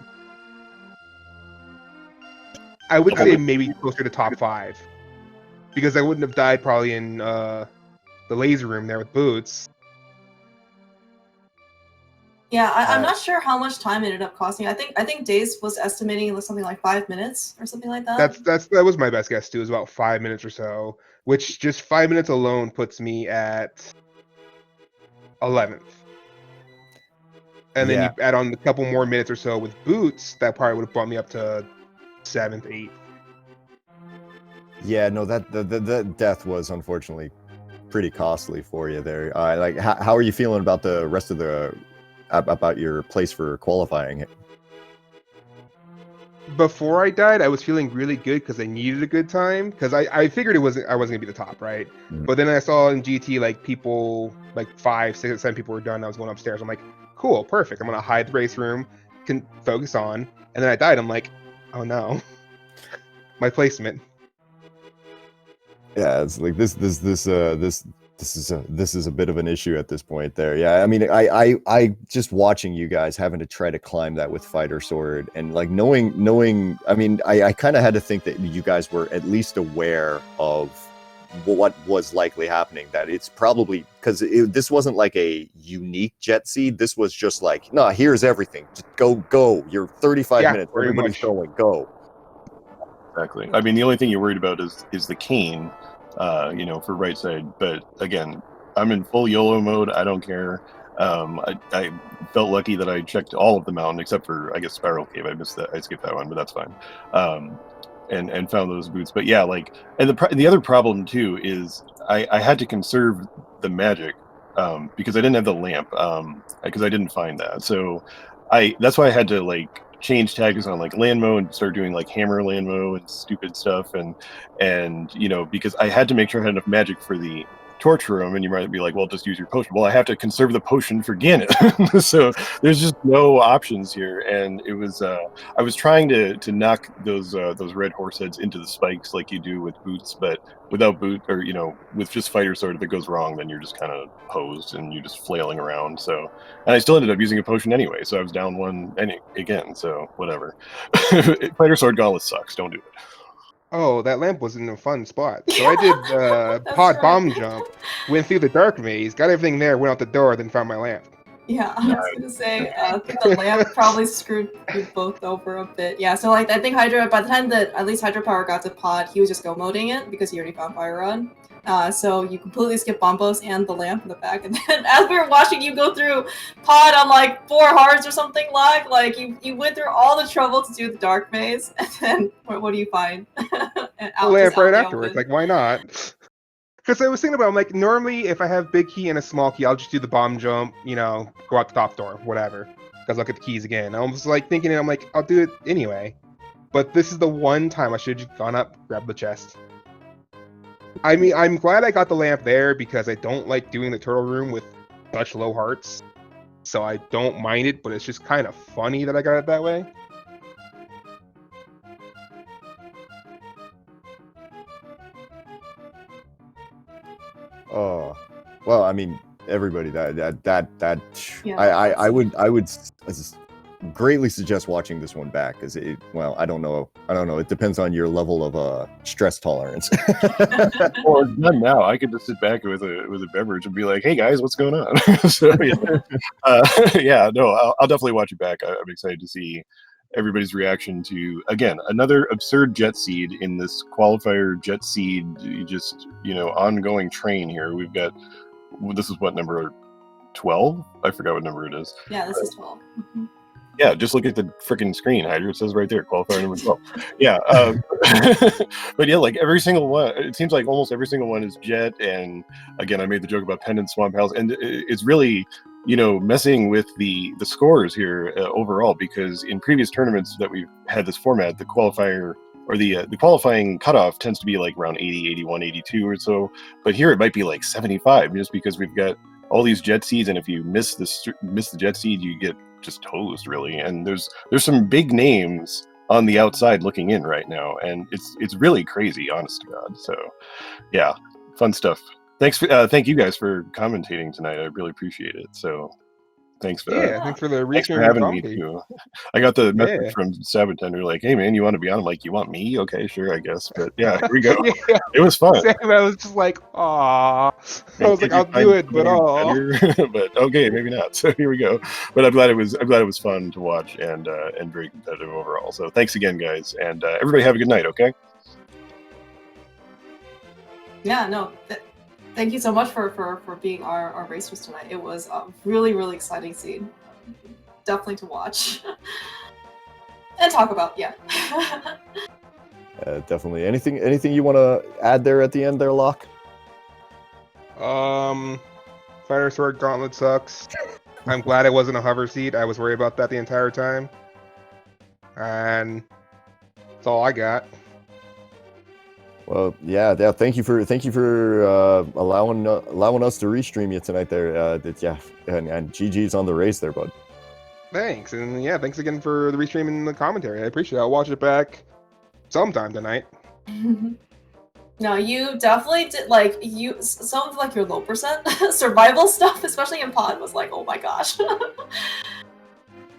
I would say maybe closer to top 5, because I wouldn't have died probably in the laser room there with boots. Yeah, I'm not sure how much time it ended up costing. I think Days was estimating it was something like 5 minutes or something like that. That was my best guess too. It was about 5 minutes or so, which just 5 minutes alone puts me at 11th. And then you add on a couple more minutes or so with boots, that probably would have brought me up to 7th, 8th. Yeah, no, that death was unfortunately pretty costly for you there. Like, how are you feeling about the rest of about your place for qualifying? Before I died, I was feeling really good because I needed a good time, because I figured I wasn't gonna be the top, right? But then I saw in GT like people, like 5, 6, 7 people were done. I was going upstairs. I'm like, cool, perfect. I'm gonna hide the race room, can focus on. And then I died. I'm like, oh no, my placement. Yeah, it's like this is a bit of an issue at this point there. Yeah, I mean, I just watching you guys having to try to climb that with fighter sword, and like knowing I mean, I kind of had to think that you guys were at least aware of what was likely happening, that it's probably because this wasn't like a unique jet seed. This was just like, no, here's everything, just go, you're 35 minutes, everybody's going, go. Exactly. I mean, the only thing you're worried about is the cane, for right side. But again, I'm in full YOLO mode. I don't care. I felt lucky that I checked all of the mountain except for, I guess, Spiral Cave. I missed that. I skipped that one, but that's fine. And found those boots. But yeah, like, and the other problem too is I had to conserve the magic because I didn't have the lamp because I didn't find that. So that's why I had to like change tags on like landmo and start doing like hammer landmo and stupid stuff, and because I had to make sure I had enough magic for the torture room. And you might be like, well, just use your potion. Well, I have to conserve the potion for Ganon. So there's just no options here. And it was I was trying to knock those red horse heads into the spikes like you do with boots, but without boot, or with just fighter sword, if it goes wrong, then you're just kind of posed and you're just flailing around. So, and I still ended up using a potion anyway, so I was down one again, so whatever. Fighter sword gauntlet sucks, don't do it. Oh, that lamp was in a fun spot. So I did pod bomb jump, went through the dark maze, got everything there, went out the door, then found my lamp. Yeah, I was gonna say, I think the lamp probably screwed you both over a bit. Yeah, so like I think Hydra, by the time that at least Hydrapower got to pod, he was just go moding it because he already found Fire Run. So you completely skip Bombos and the lamp in the back, and then as we were watching you go through pod on like 4 hearts or something, like you went through all the trouble to do the dark maze, and then what do you find? And The lamp right afterwards. Like, why not? Because I was thinking about, I'm like, normally if I have big key and a small key, I'll just do the bomb jump, you know, go out the top door, whatever. Because I'll get the keys again. I was like thinking, I'm like, I'll do it anyway. But this is the one time I should have just gone up, grabbed the chest. I mean, I'm glad I got the lamp there because I don't like doing the turtle room with such low hearts. So I don't mind it, but it's just kind of funny that I got it that way. Oh, well, I mean, everybody that Yeah, I would greatly suggest watching this one back because well, I don't know, it depends on your level of stress tolerance. Or done now, I could just sit back with a beverage and be like, "Hey guys, what's going on?" So yeah, no, I'll definitely watch it back. I'm excited to see everybody's reaction to, again, another absurd jet seed in this qualifier jet seed, just, you know, ongoing train here. We've got, this is what, number 12? I forgot what number it is. Yeah, this is 12. Yeah, just look at the freaking screen, Hydra. It says right there, qualifier number 12. Yeah, but yeah, like every single one, it seems like almost every single one is jet. And again, I made the joke about Pendant Swamp House, and it's really, you know, messing with the scores here overall, because in previous tournaments that we've had this format, the qualifier or the qualifying cutoff tends to be like around 80, 81, 82 or so. But here it might be like 75, just because we've got all these jet seeds, and if you miss the jet seed, you get just toast, really. And there's some big names on the outside looking in right now, and it's really crazy, honest to God. So yeah, fun stuff. Thank you guys for commentating tonight. I really appreciate it. So thanks for Yeah, thanks for the thanks for restream having coffee. me too. I got the message Yeah. from Sabotender like, "Hey man, you want to be on?" I'm like, "You want me? Okay, sure, I guess." But yeah, here we go. Yeah, It was fun. same, I was just like, "Aw." I was like, "I'll do it," but but okay, maybe not. So here we go. But I'm glad it was fun to watch, and very competitive overall. So thanks again, guys, and everybody have a good night. Okay. Yeah, no. Thank you so much for being our racers tonight. It was a really, really exciting scene. Definitely to watch. And talk about, yeah. Definitely. Anything you want to add there at the end there, Locke? Fire Sword Gauntlet sucks. I'm glad it wasn't a hover seat. I was worried about that the entire time. And that's all I got. Well, yeah. Thank you for allowing us to restream you tonight there. And GG's on the race there, bud. Thanks, and yeah, thanks again for the restream and the commentary. I appreciate it. I'll watch it back sometime tonight. No, you definitely did, like, some of like your low percent survival stuff, especially in pod, was like, oh my gosh.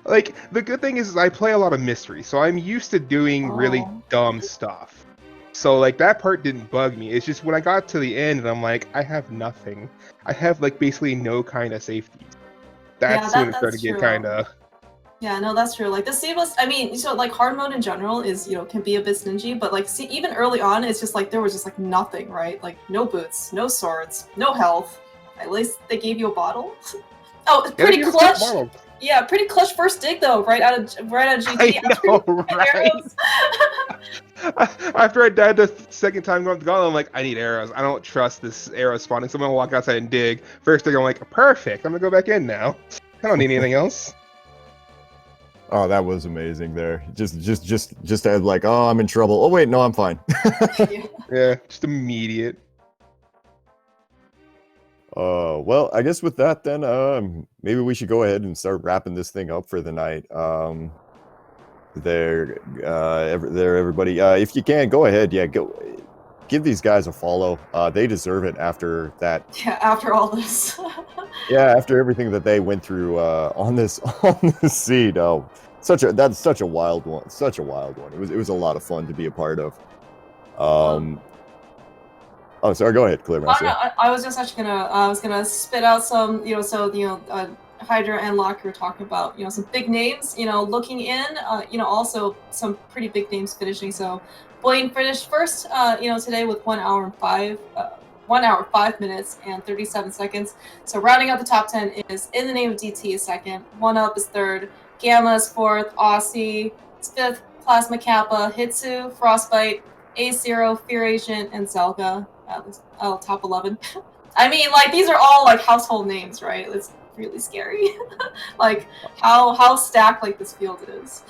Like, the good thing is I play a lot of mystery, so I'm used to doing really dumb stuff. So, like, that part didn't bug me. It's just when I got to the end and I'm like, I have nothing. I have, like, basically no kind of safety. That's when it started to get kind of... Yeah, no, that's true. Like, the seamless, I mean, so, like, hard mode in general is, you know, can be a bit stingy, but, like, see, even early on, it's just, like, there was just, like, nothing, right? Like, no boots, no swords, no health. At least they gave you a bottle. Oh, it's pretty clutch. Yeah, pretty clutch first dig, though, right out of GT. I know, right? After I died the second time going to Gauntlet, I'm like, I need arrows. I don't trust this arrow spawning. So I'm going to walk outside and dig. First dig, I'm like, perfect. I'm going to go back in now. I don't need anything else. Oh, that was amazing there. Just to have like, oh, I'm in trouble. Oh, wait, no, I'm fine. Yeah, just immediate. Well, I guess with that then, maybe we should go ahead and start wrapping this thing up for the night. Everybody. If you can, go ahead. Yeah, go. Give these guys a follow. They deserve it after that. Yeah, after all this. Yeah, after everything that they went through on this seed. Oh, that's such a wild one. Such a wild one. It was a lot of fun to be a part of. Oh, sorry. Go ahead, Clear. I was just actually gonna spit out some, Hydra and Locke were talking about, some big names, looking in, also some pretty big names finishing. So Boyne finished first, today with 1 hour and 5 minutes and 37 seconds. So rounding out the top 10 is In the Name of DT is second, One Up is third, Gamma is fourth, Aussie is fifth, Plasma Kappa, Hitsu, Frostbite, A0, Fear Agent, and Zelga. Top 11. I mean, like, these are all like household names, right? It's really scary. Like how stacked like this field is.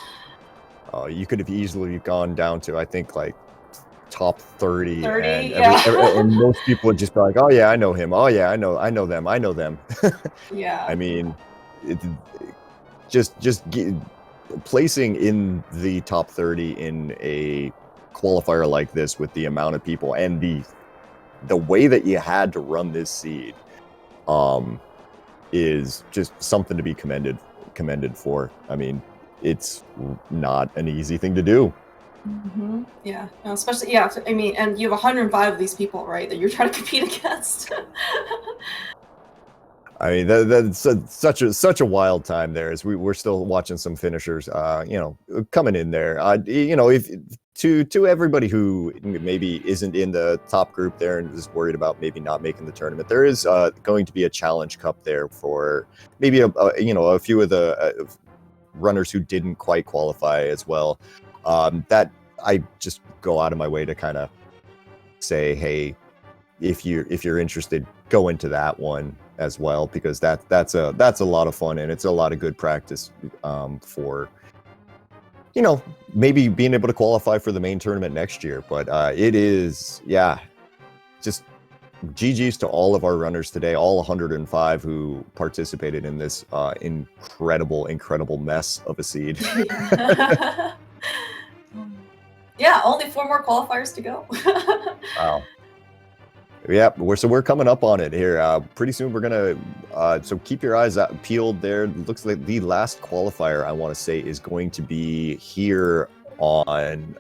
You could have easily gone down to, I think, like top 30, 30, and, yeah. and most people would just be like, oh yeah, I know him. Oh yeah, I know them. Yeah. I mean, placing in the top 30 in a qualifier like this with the amount of people and the way that you had to run this seed is just something to be commended for. I mean, it's not an easy thing to do. Mm-hmm. Yeah, no, especially I mean, and you have 105 of these people, right, that you're trying to compete against. I mean, that's such a wild time there, as we're still watching some finishers, coming in there. If to everybody who maybe isn't in the top group there and is worried about maybe not making the tournament, there is going to be a challenge cup there for maybe a few of the runners who didn't quite qualify as well. That I just go out of my way to kind of say, hey, if you're interested, go into that one as well, because that's a lot of fun, and it's a lot of good practice for maybe being able to qualify for the main tournament next year. But it is, just GG's to all of our runners today, all 105 who participated in this incredible mess of a seed. Yeah, only 4 more qualifiers to go. Wow. Yeah, we're coming up on it here. Pretty soon we're gonna. So keep your eyes peeled there. Looks like the last qualifier, I want to say, is going to be here on.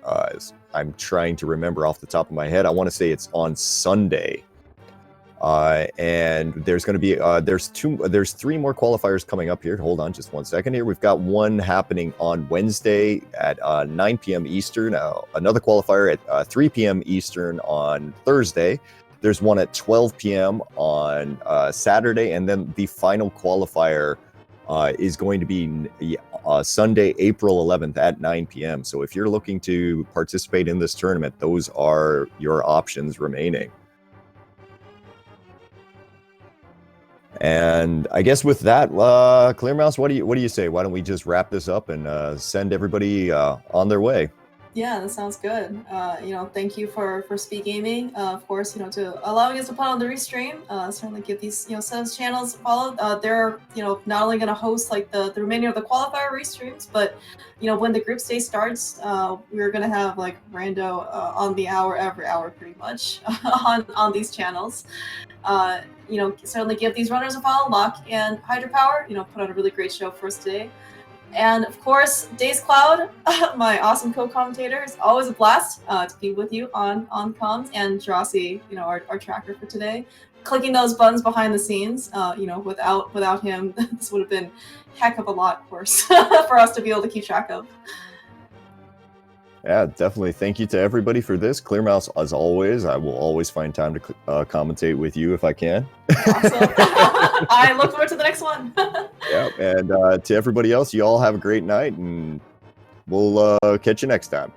I'm trying to remember off the top of my head. I want to say it's on Sunday. And there's going to be there's 3 more qualifiers coming up here. Hold on just one second here. We've got one happening on Wednesday at 9 p.m. Eastern. Another qualifier at 3 p.m. Eastern on Thursday. There's one at 12 p.m. on Saturday, and then the final qualifier is going to be Sunday, April 11th at 9 p.m. So if you're looking to participate in this tournament, those are your options remaining. And I guess with that, Clear Mouse, what do you say? Why don't we just wrap this up and send everybody on their way? Yeah, that sounds good. Thank you for SpeedGaming, of course, to allowing us to put on the restream. Certainly give these, sales channels a follow. They're, not only going to host like the remainder of the qualifier restreams, but, when the group stage starts, we're going to have like rando on the hour, every hour pretty much on these channels. Certainly give these runners a follow. Locke and Hydrapower, put on a really great show for us today. And of course, Days Cloud, my awesome co-commentator, is always a blast to be with you on comms. And Jossie, our tracker for today, clicking those buttons behind the scenes. Without him, this would have been a heck of a lot worse for us to be able to keep track of. Yeah, definitely. Thank you to everybody for this. Clear Mouse, as always, I will always find time to commentate with you if I can. Awesome. I look forward to the next one. Yeah, and to everybody else, you all have a great night, and we'll catch you next time.